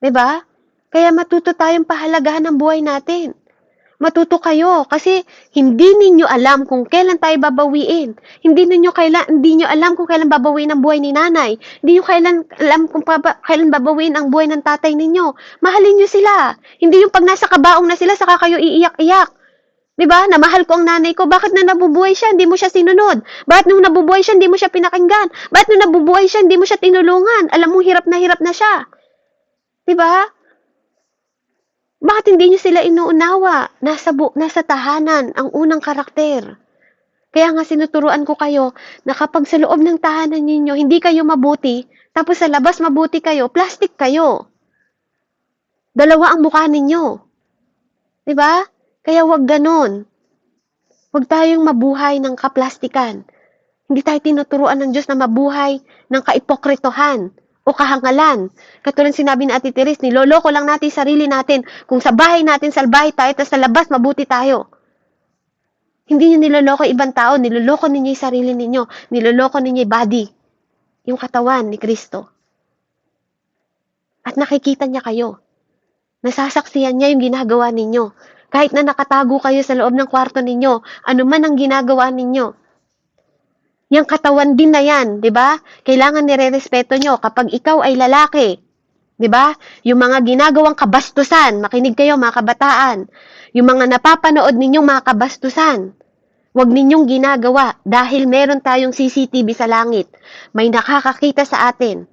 Diba? Kaya matuto tayong pahalagahan ng buhay natin. Matuto kayo kasi hindi ninyo alam kung kailan tayo babawiin. Hindi nyo alam kung kailan babawiin ang buhay ni nanay. Hindi nyo alam kung kailan babawiin ang buhay ng tatay ninyo. Mahalin nyo sila. Hindi yung pag nasa kabaong na sila, saka kayo iiyak-iyak. Diba? Na mahal ko ang nanay ko. Bakit na nabubuhay siya, hindi mo siya sinunod? Bakit nung nabubuhay siya, hindi mo siya pinakinggan? Bakit nung nabubuhay siya, hindi mo siya tinulungan? Alam mo, hirap na siya. Diba? Bakit hindi niyo sila inuunawa? Nasa tahanan ang unang karakter. Kaya nga sinuturuan ko kayo na kapag sa loob ng tahanan ninyo, hindi kayo mabuti, tapos sa labas mabuti kayo, plastic kayo. Dalawa ang mukha ninyo. Diba? Kaya wag ganon. Wag tayong mabuhay ng kaplastikan. Hindi tayo tinuturuan ng Diyos na mabuhay ng kaipokritohan o kahangalan. Katulad sinabi ni Ate Teres, niloloko lang natin sarili natin. Kung sa bahay natin, salbahe tayo, tapos sa labas, mabuti tayo. Hindi nyo niloloko ibang tao, niloloko ninyo yung sarili ninyo. Niloloko ninyo yung body, yung katawan ni Kristo. At nakikita niya kayo. Nasasaksiyan niya yung ginagawa ninyo. Kahit na nakatago kayo sa loob ng kwarto ninyo, ano man ang ginagawa ninyo. Yang katawan din na yan, di ba? Kailangan nire-respeto nyo kapag ikaw ay lalaki. Di ba? Yung mga ginagawang kabastusan, makinig kayo mga kabataan. Yung mga napapanood ninyong mga kabastusan, huwag ninyong ginagawa dahil meron tayong CCTV sa langit. May nakakakita sa atin.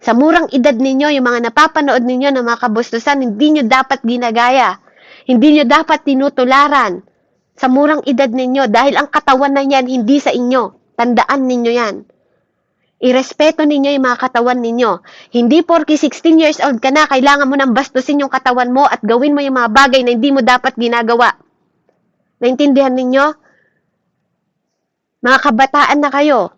Sa murang edad ninyo, yung mga napapanood ninyo ng mga kabastusan, hindi nyo dapat ginagaya. Hindi nyo dapat tinutularan sa murang edad ninyo dahil ang katawan na yan hindi sa inyo. Tandaan ninyo yan. Irespeto ninyo yung mga katawan ninyo. Hindi porke 16 years old ka na, kailangan mo nang bastusin yung katawan mo at gawin mo yung mga bagay na hindi mo dapat ginagawa. Naintindihan ninyo? Mga kabataan na kayo.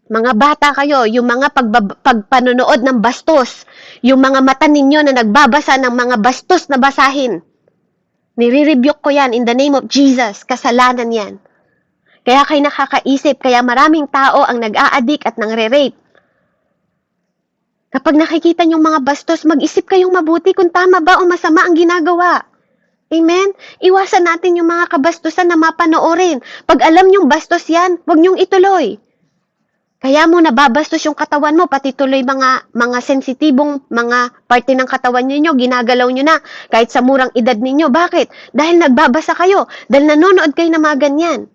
Mga bata kayo, yung mga pagpanonood ng bastos, yung mga mata ninyo na nagbabasa ng mga bastos na basahin. Nire-rebuke ko yan in the name of Jesus. Kasalanan yan. Kaya kayo nakakaisip, kaya maraming tao ang nag-a-addict at nangre-rape. Kapag nakikita nyo mga bastos, mag-isip kayong mabuti kung tama ba o masama ang ginagawa. Amen? Iwasan natin yung mga kabastusan na mapanoorin. Pag alam nyong bastos yan, huwag nyong ituloy. Kaya mo nababastos yung katawan mo, pati tuloy mga sensitibong mga parte ng katawan niyo, ginagalaw nyo na, kahit sa murang edad ninyo. Bakit? Dahil nagbabasa kayo, dahil nanonood kayo ng mga ganyan.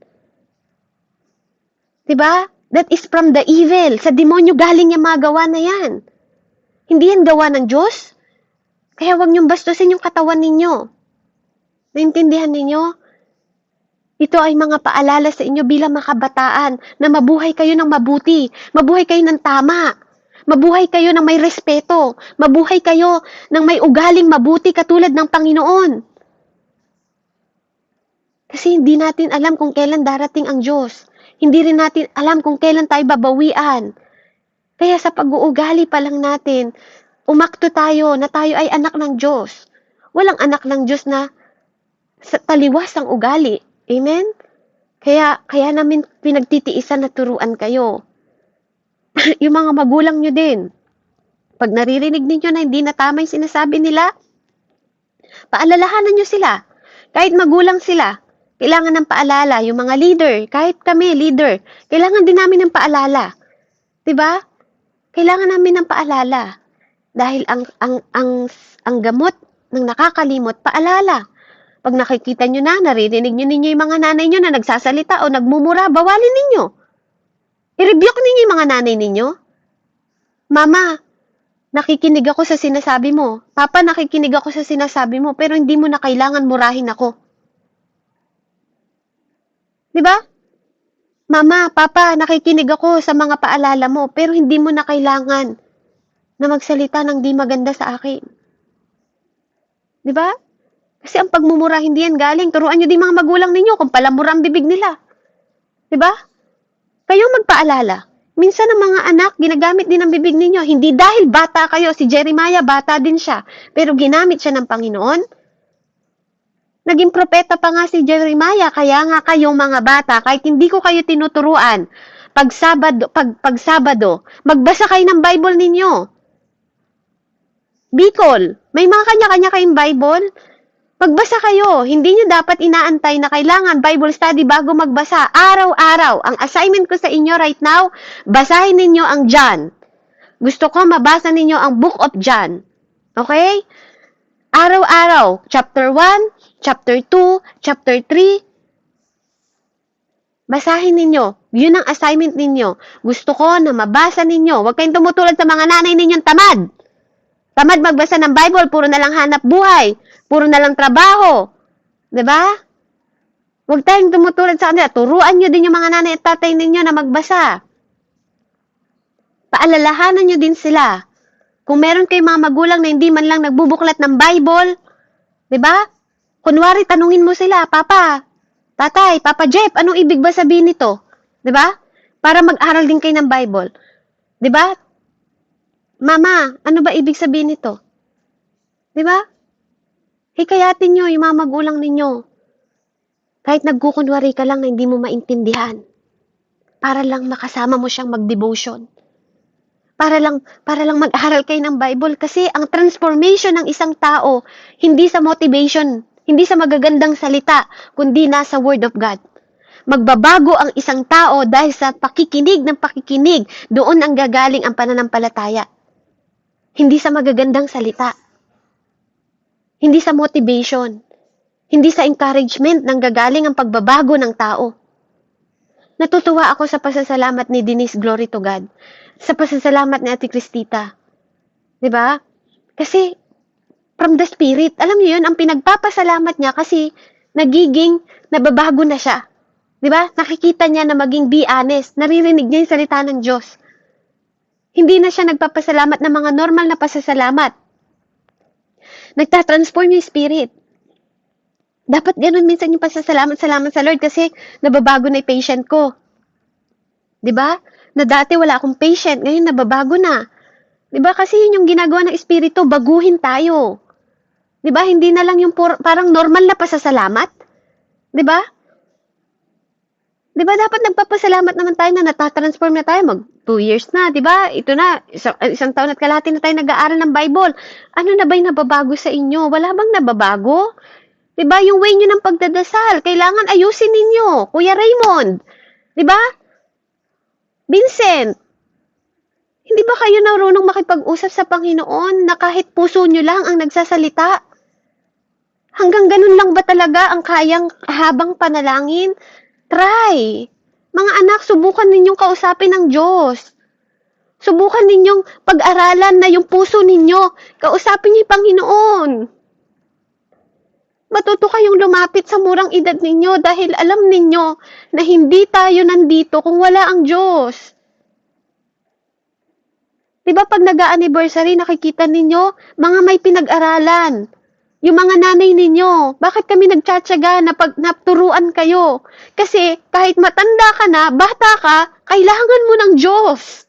Diba? That is from the evil. Sa demonyo galing yung mga gawa na yan. Hindi yan gawa ng Diyos. Kaya huwag nyong bastusin yung katawan ninyo. Naintindihan ninyo? Ito ay mga paalala sa inyo bilang mga kabataan na mabuhay kayo ng mabuti, mabuhay kayo ng tama, mabuhay kayo ng may respeto, mabuhay kayo ng may ugaling mabuti katulad ng Panginoon. Kasi hindi natin alam kung kailan darating ang Diyos. Hindi rin natin alam kung kailan tayo babawian. Kaya sa pag-uugali pa lang natin, umakto tayo na tayo ay anak ng Diyos. Walang anak ng Diyos na sa taliwas ang ugali. Amen? Kaya namin pinagtitiisan na turuan kayo. Yung mga magulang nyo din. Pag naririnig ninyo na hindi na tama yung sinasabi nila, paalalahanan nyo sila. Kahit magulang sila. Kailangan ng paalala, yung mga leader, kahit kami, leader, kailangan din namin ng paalala. 'Di ba? Kailangan namin ng paalala. Dahil ang gamot ng nakakalimot, paalala. Pag nakikita nyo na, naririnig nyo ninyo yung mga nanay nyo na nagsasalita o nagmumura, bawalin ninyo. I-rebuke ninyo yung mga nanay ninyo. Mama, nakikinig ako sa sinasabi mo. Papa, nakikinig ako sa sinasabi mo, pero hindi mo na kailangan murahin ako. Di ba? Mama, Papa, nakikinig ako sa mga paalala mo, pero hindi mo na kailangan na magsalita ng di maganda sa akin. Di ba? Kasi ang pagmumura, hindi yan galing. Turuan nyo din mga magulang ninyo kung palamura ang bibig nila. Di ba? Kayong magpaalala. Minsan ang mga anak, ginagamit din ang bibig ninyo. Hindi dahil bata kayo. Si Jeremiah, bata din siya. Pero ginamit siya ng Panginoon. Naging propeta pa nga si Jeremiah. Kaya nga kayong mga bata, kahit hindi ko kayo tinuturuan, pag Sabado, magbasa kayo ng Bible ninyo. Bicol, may mga kanya-kanya kayong Bible. Magbasa kayo. Hindi nyo dapat inaantay na kailangan Bible study bago magbasa. Araw-araw. Ang assignment ko sa inyo right now, basahin ninyo ang John. Gusto ko mabasa ninyo ang Book of John. Okay? Araw-araw. Chapter 1, Chapter 2, Chapter 3. Basahin ninyo. Yun ang assignment ninyo. Gusto ko na mabasa ninyo. Huwag kayong tumutulad sa mga nanay ninyong tamad. Tamad magbasa ng Bible, puro na lang hanap buhay. Puro na lang trabaho. 'Di ba? Huwag tayong tumutulad sa kanila. Turuan nyo din yung mga nanay at tatay ninyo na magbasa. Paalalahanan nyo din sila. Kung meron kayong mga magulang na hindi man lang nagbubuklat ng Bible, 'di ba? Kunwari, tanungin mo sila, Papa, Tatay, Papa Jeff, anong ibig ba sabihin nito? 'Di ba? Para mag-aral din kayo ng Bible. 'Di ba? Mama, ano ba ibig sabihin nito? 'Di ba? Hikayatin nyo yung mga magulang ninyo. Kahit nagkukunwari ka lang na hindi mo maintindihan. Para lang makasama mo siyang mag-devotion. Para lang mag-aral kayo ng Bible. Kasi ang transformation ng isang tao, hindi sa motivation, hindi sa magagandang salita, kundi nasa Word of God. Magbabago ang isang tao dahil sa pakikinig ng pakikinig. Doon ang gagaling ang pananampalataya. Hindi sa magagandang salita. Hindi sa motivation. Hindi sa encouragement nang gagaling ang pagbabago ng tao. Natutuwa ako sa pasasalamat ni Denise, glory to God. Sa pasasalamat ni Ate Cristita. 'Di ba? Kasi from the Spirit, alam niyo 'yun, ang pinagpapasalamat niya kasi nagiging nababago na siya. 'Di ba? Nakikita niya na maging be honest, naririnig niya 'yung salita ng Diyos. Hindi na siya nagpapasalamat ng mga normal na pasasalamat. Nagtatransform yung spirit. Dapat ganun minsan yung pasasalamat sa Lord kasi nababago na yung patient ko. 'Di ba? Na dati wala akong patient, ngayon nababago na. 'Di ba? Kasi yun yung ginagawa ng espiritu, baguhin tayo. 'Di ba? Hindi na lang yung parang normal na pasasalamat. 'Di ba? 'Di ba dapat nagpapasalamat naman tayo na natatransform na tayo, mag 2 years na, 'di ba? Ito na, isang taon at kalahati na tayo nag-aaral ng Bible. Ano na ba yung nababago sa inyo? Wala bang nababago? 'Di ba? Yung way niyo ng pagdadasal, kailangan ayusin ninyo. Kuya Raymond, 'di ba? Vincent, hindi ba kayo marunong makipag-usap sa Panginoon na kahit puso niyo lang ang nagsasalita? Hanggang ganun lang ba talaga ang kayang habang panalangin? Try. Mga anak, subukan ninyong kausapin ng Diyos. Subukan ninyong pag-aralan na yung puso ninyo. Kausapin niyo yung Panginoon. Matuto kayong lumapit sa murang edad ninyo dahil alam ninyo na hindi tayo nandito kung wala ang Diyos. Diba pag nag-a-anniversary, nakikita ninyo, mga may pinag-aralan. Yung mga nanay ninyo, bakit kami nagtsatsaga na pag naturuan kayo? Kasi kahit matanda ka na, bata ka, kailangan mo ng Diyos.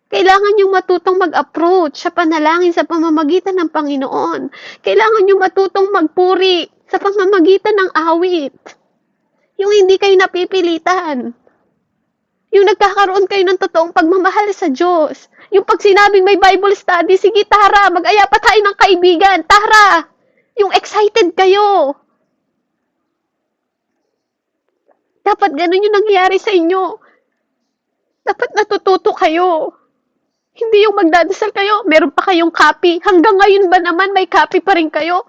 Kailangan yung matutong mag-approach sa panalangin sa pamamagitan ng Panginoon. Kailangan yung matutong magpuri sa pamamagitan ng awit. Yung hindi kayo napipilitan. Yung nagkakaroon kayo ng totoong pagmamahal sa Diyos. Yung pag sinabing may Bible study, sige tara, mag-aya pa tayo ng kaibigan, tara! Yung excited kayo. Dapat ganun yung nangyayari sa inyo. Dapat natututo kayo. Hindi yung magdadasal kayo, meron pa kayong copy. Hanggang ngayon ba naman may copy pa rin kayo?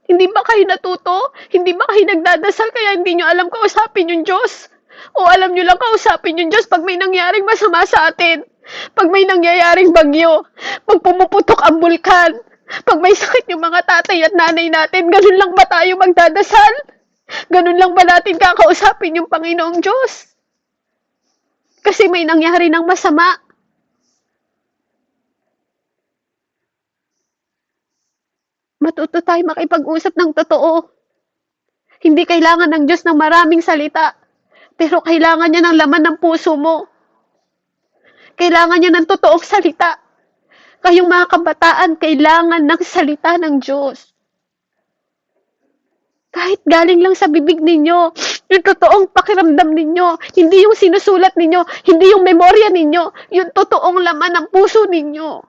Hindi ba kayo natuto? Hindi ba kayo nagdadasal kaya hindi nyo alam kausapin yung Diyos? O alam nyo lang kausapin yung Diyos pag may nangyaring masama sa atin? Pag may nangyayaring bagyo? Pag pumuputok ang bulkan? Pag may sakit yung mga tatay at nanay natin, ganun lang ba tayo magdadasal? Ganun lang ba natin kakausapin yung Panginoong Diyos? Kasi may nangyari ng masama. Matuto tayo makipag-usap ng totoo. Hindi kailangan ng Diyos ng maraming salita, pero kailangan niya ng laman ng puso mo. Kailangan niya ng totoong salita. Kayong mga kabataan, kailangan ng salita ng Diyos. Kahit galing lang sa bibig ninyo, yung totoong pakiramdam ninyo, hindi yung sinusulat ninyo, hindi yung memorya ninyo, yung totoong laman ng puso ninyo.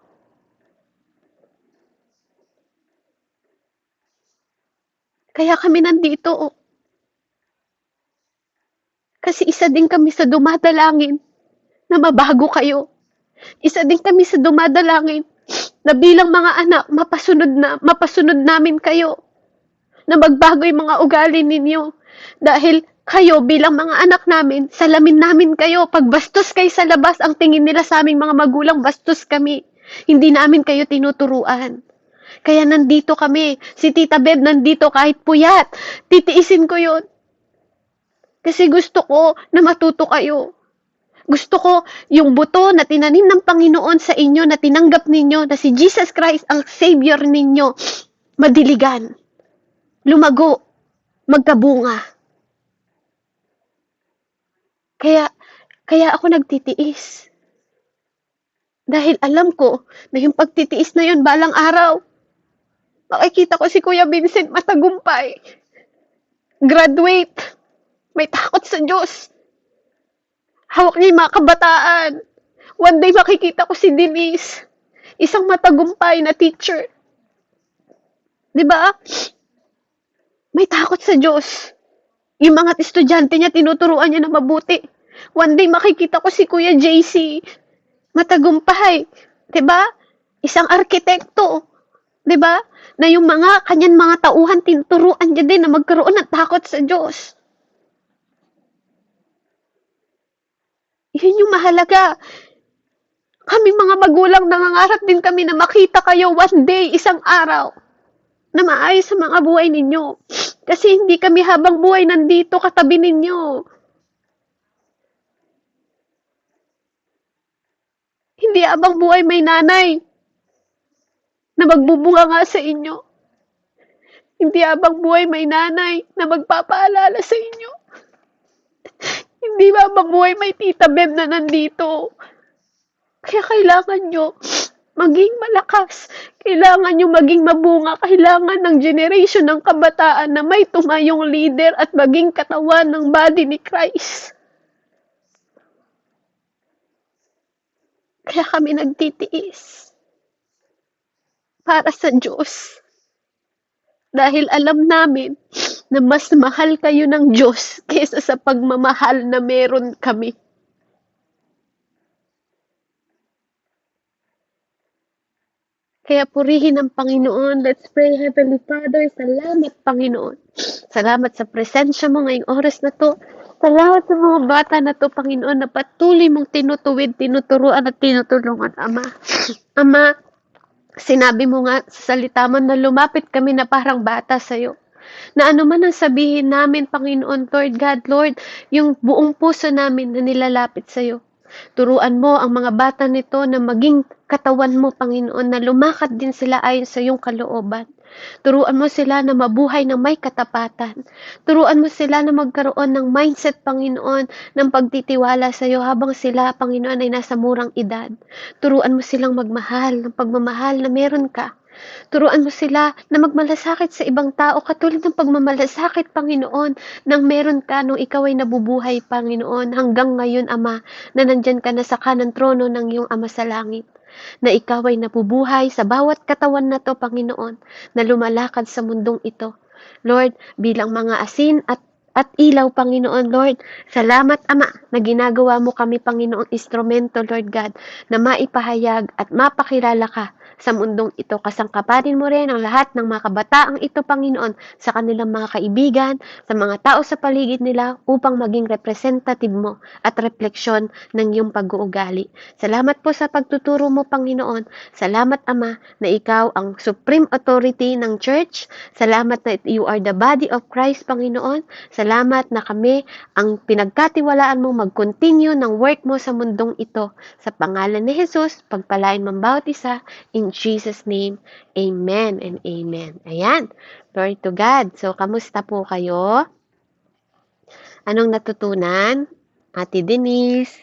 Kaya kami nandito. Kasi isa din kami sa dumadalangin na mabago kayo. Isa din kami sa dumadalangin na bilang mga anak, mapasunod namin kayo. Na magbago yung mga ugali ninyo. Dahil kayo bilang mga anak namin, salamin namin kayo. Pag bastos kayo sa labas, ang tingin nila sa aming mga magulang, bastos kami. Hindi namin kayo tinuturuan. Kaya nandito kami. Si Tita Beb nandito kahit puyat. Titiisin ko yun. Kasi gusto ko na matuto kayo. Gusto ko yung buto na tinanim ng Panginoon sa inyo, na tinanggap ninyo, na si Jesus Christ ang Savior ninyo, madiligan, lumago, magkabunga. Kaya ako nagtitiis. Dahil alam ko na yung pagtitiis na yun balang araw, makikita ko si Kuya Vincent matagumpay. Graduate. May takot sa Diyos. Hawak niya yung mga kabataan. One day makikita ko si Denise. Isang matagumpay na teacher. Diba? May takot sa Diyos. Yung mga estudyante niya, tinuturuan niya na mabuti. One day makikita ko si Kuya JC. Matagumpay. Diba? Isang arkitekto. Diba? Na yung mga kanyan mga tauhan, tinuturuan niya din na magkaroon ng takot sa Diyos. Yun yung mahalaga. Kami mga magulang, nangangarap din kami na makita kayo one day, isang araw, na maayos sa mga buhay ninyo. Kasi hindi kami habang buhay nandito katabi ninyo. Hindi habang buhay may nanay na magbubunga nga sa inyo. Hindi habang buhay may nanay na magpapaalala sa inyo. Hindi habang buhay may Tita Beb na nandito. Kaya kailangan nyo maging malakas. Kailangan nyo maging mabunga. Kailangan ng generation ng kabataan na may tumayong leader at maging katawan ng body ni Christ. Kaya kami nagtitiis. Para sa Diyos. Dahil alam namin na mas mahal kayo ng Diyos kaysa sa pagmamahal na meron kami. Kaya purihin ang Panginoon. Let's pray, Heavenly Father. Salamat, Panginoon. Salamat sa presensya mo ngayong oras na to. Salamat sa mga bata na to, Panginoon, na patuloy mong tinutuwid, tinuturuan at tinutulungan, Ama. Ama, sinabi mo nga sa salita mo na lumapit kami na parang bata sa'yo. Na ano man ang sabihin namin, Panginoon, Lord God, Lord, yung buong puso namin na nilalapit sa'yo. Turuan mo ang mga bata nito na maging katawan mo, Panginoon, na lumakad din sila ayon sa iyong kalooban. Turuan mo sila na mabuhay ng may katapatan. Turuan mo sila na magkaroon ng mindset, Panginoon, ng pagtitiwala sa iyo habang sila, Panginoon, ay nasa murang edad. Turuan mo silang magmahal ng pagmamahal na meron ka. Turuan mo sila na magmalasakit sa ibang tao katulad ng pagmamalasakit, Panginoon, nang meron ka nung ikaw ay nabubuhay, Panginoon, hanggang ngayon, Ama, na nandyan ka na sa kanang trono ng iyong Ama sa langit. Na ikaw ay nabubuhay sa bawat katawan na to, Panginoon, na lumalakad sa mundong ito. Lord, bilang mga asin at at ilaw, Panginoon Lord. Salamat, Ama, na ginagawa mo kami, Panginoong instrumento, Lord God, na maipahayag at mapakilala ka sa mundong ito. Kasangkaparin mo rin ang lahat ng mga kabataang ito, Panginoon, sa kanilang mga kaibigan, sa mga tao sa paligid nila, upang maging representative mo at refleksyon ng iyong pag-uugali. Salamat po sa pagtuturo mo, Panginoon. Salamat, Ama, na ikaw ang supreme authority ng church. Salamat na you are the body of Christ, Panginoon. Salamat na kami ang pinagkatiwalaan mo mag-continue ng work mo sa mundong ito. Sa pangalan ni Jesus, pagpalain mong bawat isa. In Jesus' name, amen and amen. Ayan. Glory to God. So, kamusta po kayo? Anong natutunan? Ate Denise?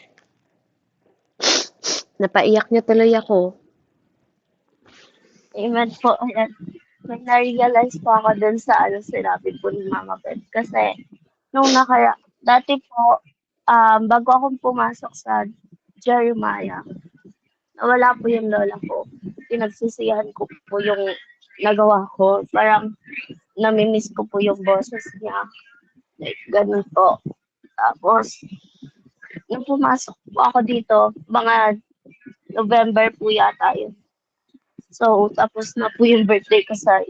Napaiyak niya tuloy ako. Amen po. Ayan. May na-realize po ako dun sa sinabi po ni Mama Beth. Kasi, dati po, bago akong pumasok sa Jeremiah, wala po yung lola ko. Pinagsisihan ko po yung nagawa ko. Parang namimiss ko po yung boses niya. Like, ganun po. Tapos, nung pumasok po ako dito, mga November po yata yun. So, tapos na po yung birthday ko sa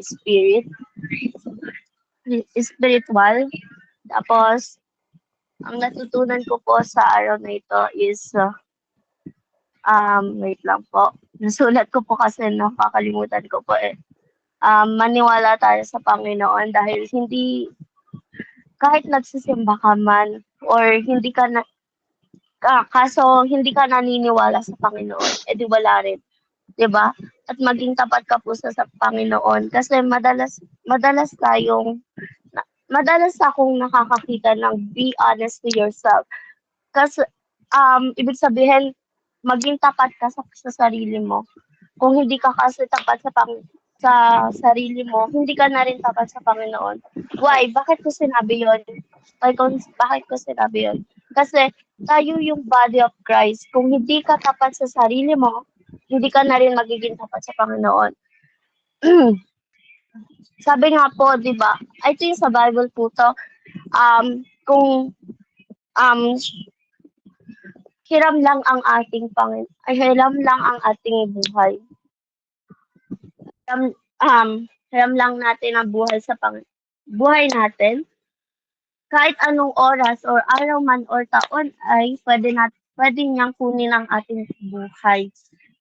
spiritual. Tapos, ang natutunan ko po sa araw na ito is, wait lang po. Nasulat ko po kasi nakakalimutan ko po eh. Maniwala tayo sa Panginoon dahil kahit nagsisimba ka man, or hindi ka na, kaso hindi ka naniniwala sa Panginoon, edi wala rin. 'Di ba? At maging tapat ka po sa Panginoon kasi madalas akong nakakakita ng be honest to yourself. Kasi ibig sabihin maging tapat ka sa sarili mo. Kung hindi ka kasi tapat sa sarili mo, hindi ka na rin tapat sa Panginoon. Why? Bakit ko sinabi 'yon? Bakit ko sinabi 'yon? Kasi tayo yung body of Christ. Kung hindi ka tapat sa sarili mo, hindi ka na rin magiging tapat sa Panginoon. Sabi nga po, 'di ba? I think sa Bible po 'to, kung hiram lang ang ating buhay. Hiram lang natin ang buhay natin. Kahit anong oras or araw man or taon ay pwede niyang kunin ang ating buhay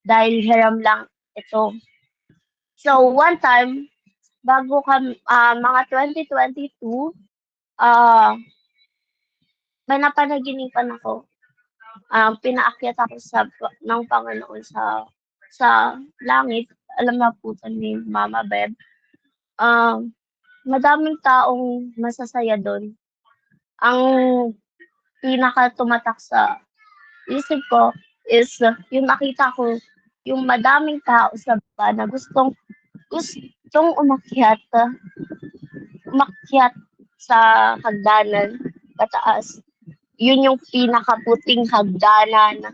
dahil hiram lang ito. So, one time, bago mga 2022, may napanaginipan ako. Pinaakyat ako ng Panginoon sa langit. Alam na po ni Mama Beb. Madaming taong masasaya doon. Ang pinaka tumatak sa isip ko is yung nakita ko yung madaming tao sa baba na gustong umakyat sa hagdanan pataas. Yun yung pinakaputing hagdanan.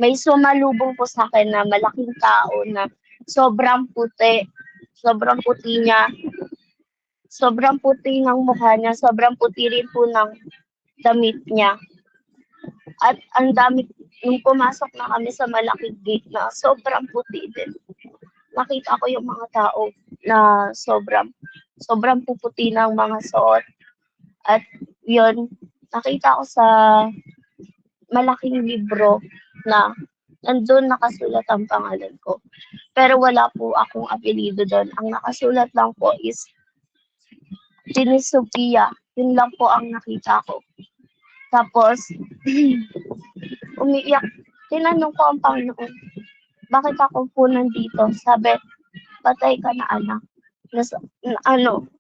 May sumalubong po sa akin na malaking tao na sobrang puti niya, sobrang puti ng mukha niya, sobrang puti rin po ng damit niya. At ang dami, nung pumasok na kami sa malaking gate na sobrang puti din, nakita ko yung mga tao na sobrang puputi ng mga suot. At yun, nakita ko sa malaking libro na nandun nakasulat ang pangalan ko. Pero wala po akong apelido doon. Ang nakasulat lang po is Denise Sophia. Yun lang po ang nakita ko. Tapos, umiiyak. Tinanong ko ang Panginoon, bakit ako po nandito? Sabi, patay ka na anak.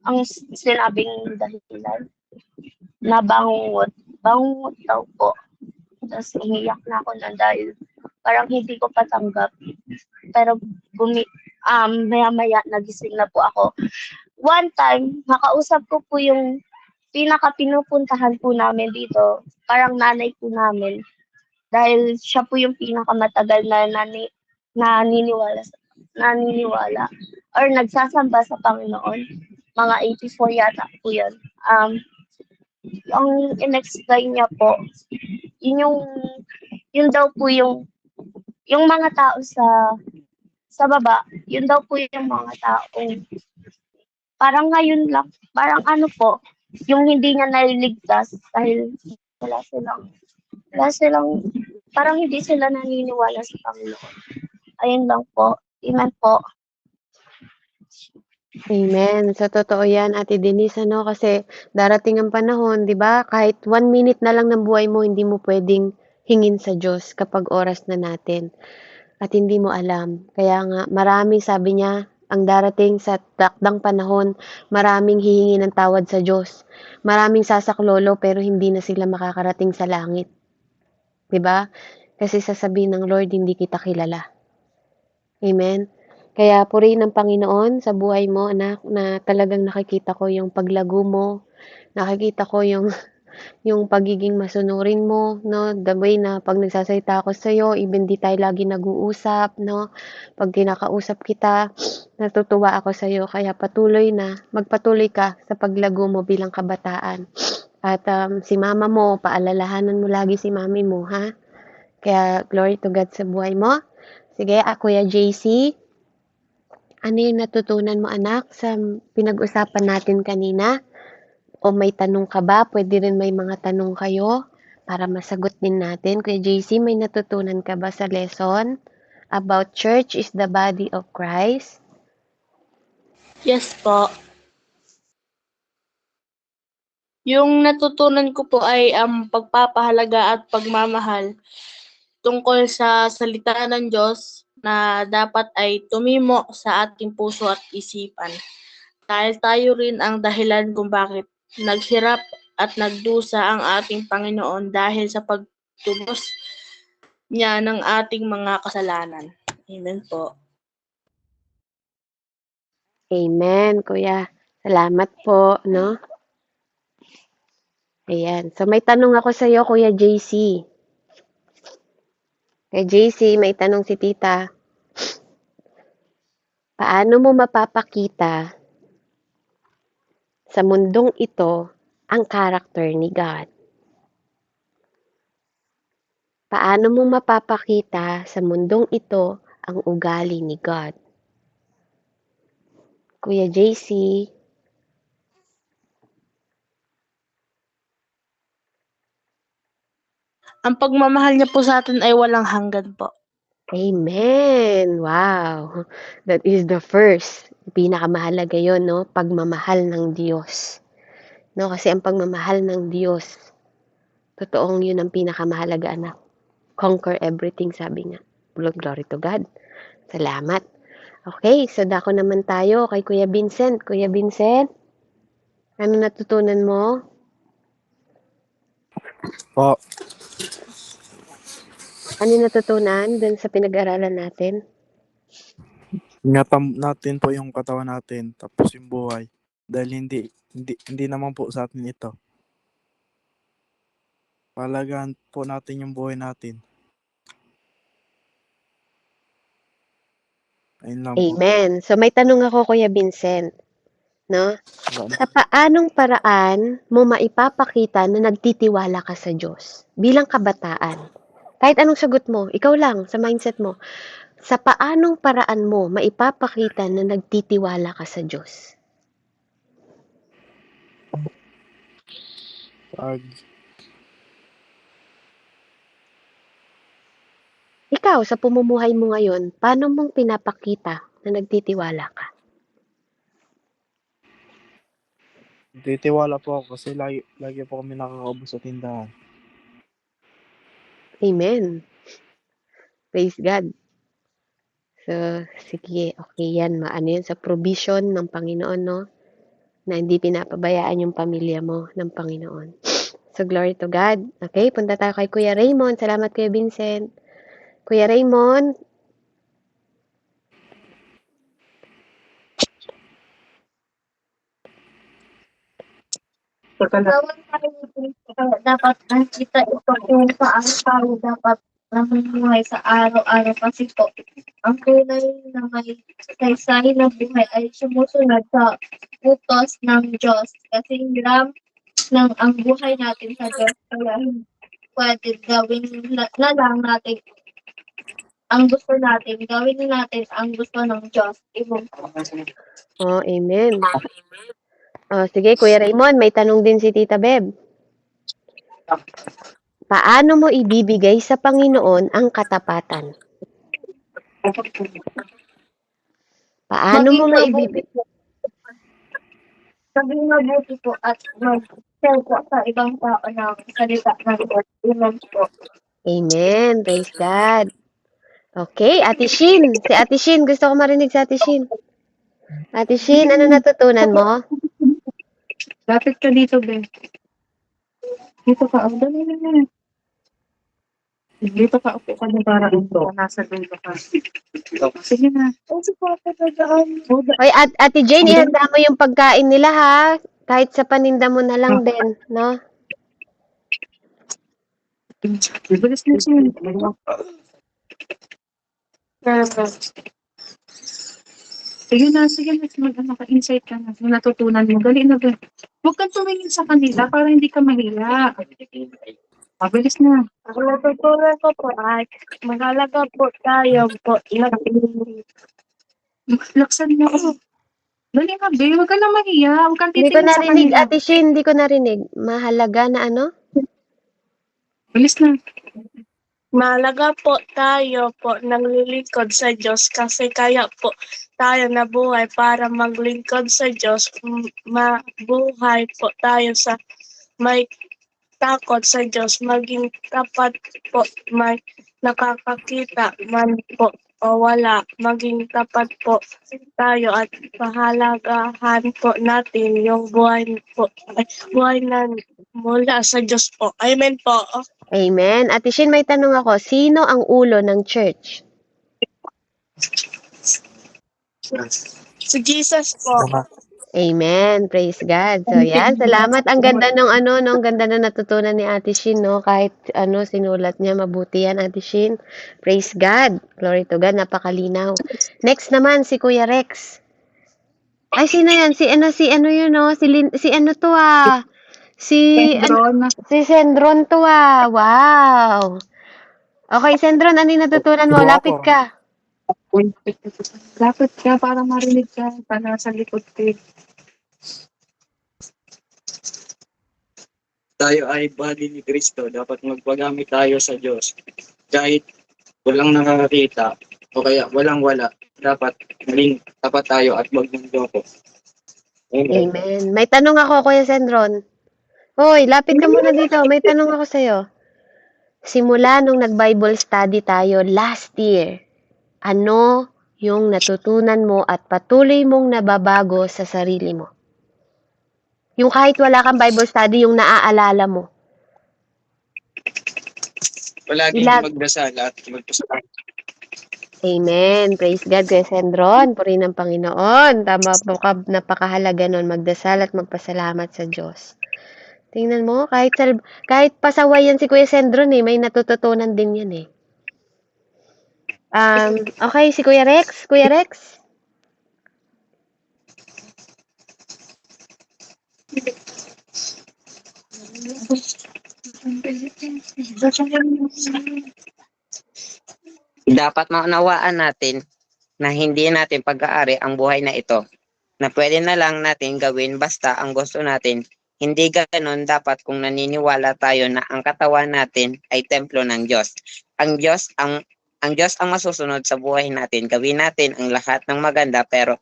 Ang sinabing dahilan? Na bangungot. Bangungot daw po. Tapos umiiyak na ako dahil parang hindi ko patanggap. Pero maya-maya nagising na po ako. One time, nakausap ko po yung pinaka-pinupuntahan po namin dito. Parang nanay po namin. Dahil siya po yung pinakamatagal na naniniwala or nagsasamba sa Panginoon. mga 84 yata po yun. Ang in-explain niya po, yun yun daw po yung mga tao sa baba, yun daw po yung mga tao. Parang ngayon lang, parang ano po, yung hindi niya naliligtas dahil wala silang, parang hindi sila naniniwala sa Panginoon. Ayun lang po. Amen po. Amen. So, totoo yan, Ate Denise, ano, kasi darating ang panahon, di ba? Kahit 1 minute na lang ng buhay mo, hindi mo pwedeng hingin sa Diyos kapag oras na natin. At hindi mo alam. Kaya nga, marami, sabi niya, ang darating sa takdang panahon, maraming hihingi ng tawad sa Diyos. Maraming sasaklolo, pero hindi na sila makakarating sa langit. Di ba? Kasi sasabihin ng Lord, hindi kita kilala. Amen. Kaya purihin ng Panginoon sa buhay mo, anak, na talagang nakikita ko yung paglago mo, nakikita ko yung pagiging masunurin mo, no? The way na pag nagsasalita ako sa'yo, even di tayo lagi nag-uusap, no? Pag kinakausap kita, natutuwa ako sa'yo. Kaya magpatuloy ka sa paglago mo bilang kabataan. At si mama mo, paalalahanan mo lagi si mami mo, ha? Kaya glory to God sa buhay mo. Sige, Kuya JC, ano yung natutunan mo, anak, sa pinag-usapan natin kanina? O may tanong ka ba? Pwede rin may mga tanong kayo para masagot din natin. Kuya JC, may natutunan ka ba sa lesson about church is the body of Christ? Yes po. Yung natutunan ko po ay ang pagpapahalaga at pagmamahal tungkol sa salita ng Diyos na dapat ay tumimo sa ating puso at isipan. Dahil tayo rin ang dahilan kung bakit naghirap at nagdusa ang ating Panginoon dahil sa pagtubos niya ng ating mga kasalanan. Amen po. Amen, Kuya. Salamat po, no? Ayan. So, may tanong ako sa iyo, Kuya JC. Kay JC, may tanong si Tita. Paano mo mapapakita sa mundong ito ang character ni God? Paano mo mapapakita sa mundong ito ang ugali ni God? Kuya JC. Ang pagmamahal niya po sa atin ay walang hanggan po. Amen! Wow! That is the first. Pinakamahalaga yon, no? Pagmamahal ng Diyos. No? Kasi ang pagmamahal ng Diyos, totoong yun ang pinakamahalaga, anak. Conquer everything, sabi nga. Glory to God. Salamat. Okay, so dako naman tayo kay Kuya Vincent. Kuya Vincent, ano natutunan mo? Po, Ano natutunan dun sa pinag-aralan natin? ingatan natin po yung katawan natin, tapos yung buhay. Dahil hindi naman po sa atin ito. Palagaan po natin yung buhay natin. Ayun lang po. Amen. So may tanong ako, Kuya Vincent, no? Wala Sa paanong paraan mo maipapakita na nagtitiwala ka sa Diyos bilang kabataan? Kahit anong sagot mo, ikaw lang sa mindset mo. Sa paanong paraan mo maipapakita na nagtitiwala ka sa Diyos? Pag Ikaw, sa pamumuhay mo ngayon, paano mong pinapakita na nagtitiwala ka? titiwala po ako kasi lagi po kami nakakaubos sa tindahan. Amen. Praise God. So, sige, okay yan. Maano yan sa provision ng Panginoon, no? Na hindi pinapabayaan yung pamilya mo ng Panginoon. So, glory to God. Okay, punta tayo kay Kuya Raymond. Salamat, Kuya Vincent. Kuya Raymond, Bawal tayo dapat nakita ito kung saan tayo dapat namumuhay sa araw-araw kasi po, ang tunay na may saysay na buhay ay sumusunod sa utos ng Diyos. Kasi hiram ang buhay natin sa Diyos. Kaya pwede gawin na lang natin ang gusto natin. Gawin natin ang gusto ng Diyos. Oh, amen. Oh, sige, Kuya Raymond, may tanong din si Tita Beb. Paano mo ibibigay sa Panginoon ang katapatan? Paano mo maibibigay? Maging mabuti po at mag-share po sa ibang tao ng salita ng Diyos. Amen po. Amen. Praise God. Okay, Ate Shin. Si Ate Shin, gusto ko marinig si Ate Shin. Ate Shin, ano natutunan mo? Lapit ka dito, Ben. Dito ka. Oh, dali na. Dito ka. Upo ka na para ito. Nasa dito ka. Sige na. Hoy, Ate Jane, ihanda mo yung pagkain nila ha. Kahit sa paninda mo na lang din, no? Bilis na siya. Sige na. Mag-ano ka. Insight ka na. Natutunan mo. Dali na, Ben. Huwag kang tumingin sa kanila para hindi ka mahiya. Bilis na. Ang natutunan ko po ay mahalaga po tayo po. Laksan mo. Dali na, Ben. Huwag ka na mahiya. Huwag kang Hindi ko titingin sa narinig, kanila. Ate Shin, hindi ko narinig. Mahalaga na ano? Bilis na. Mahalaga po tayo po naglilingkod sa Diyos kasi kaya po tayo nabuhay para maglingkod sa Diyos. Mabuhay po tayo sa may takot sa Diyos. Maging tapat po, may nakakakita man po o wala. Maging tapat po tayo at pahalagahan po natin yung buhay na mula sa Diyos po. Amen po. Amen. Ate Shin, may tanong ako. Sino ang ulo ng church? Si Jesus po. Tama. Amen. Praise God. So, yan. Salamat. Ang ganda ng ano, no? Ang ganda na natutunan ni Ate Shin, no? Kahit ano, sinulat niya, mabuti yan, Ate Shin. Praise God. Glory to God. Napakalinaw. Next naman, si Kuya Rex. Ay, sino yan? Si ano yun, no? Si ano to, ah? Si Sendron to, ah. Wow. Okay, Sendron, ano yung natutunan mo? Tuwa Lapit ako. ka. Lapit ka para marinig ka. Para sa likod ka. Tayo ay body ni Kristo, dapat magpagamit tayo sa Diyos. Kahit walang nakakakita o kaya walang-wala, dapat maging tapat tayo at magmundo ko. Amen. Amen. May tanong ako, Kuya Sendron. Hoy, lapit ka muna dito. May tanong ako sa'yo. Simula nung nag-Bible study tayo last year, ano yung natutunan mo at patuloy mong nababago sa sarili mo? Yung kahit wala kang Bible study, yung naaalala mo. Palaging magdasal at magpasalamat. Amen. Praise God, Kuya Sendron. Puri ng Panginoon. Tama po ka, napakahalaga nun. Magdasal at magpasalamat sa Diyos. Tingnan mo, kahit pasaway yan si Kuya Sendron may natututunan din yan eh. Okay, si Kuya Rex. Kuya Rex? Dapat maunawaan natin na hindi natin pag-aari ang buhay na ito, na pwede na lang natin gawin basta ang gusto natin. Hindi ganoon dapat kung naniniwala tayo na ang katawan natin ay templo ng Diyos. Ang Diyos ang masusunod sa buhay natin. Gawin natin ang lahat ng maganda pero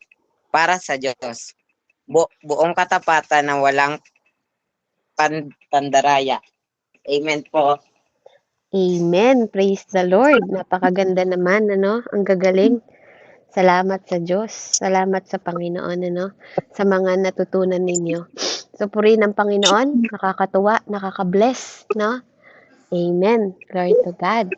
para sa Diyos. Buong katapatan na walang pandaraya. Amen po. Amen. Praise the Lord. Napakaganda naman, ano? Ang gagaling. Salamat sa Diyos. Salamat sa Panginoon, ano? Sa mga natutunan ninyo. So, purihin ng Panginoon. Nakakatuwa, nakaka-bless, no? Amen. Glory to God.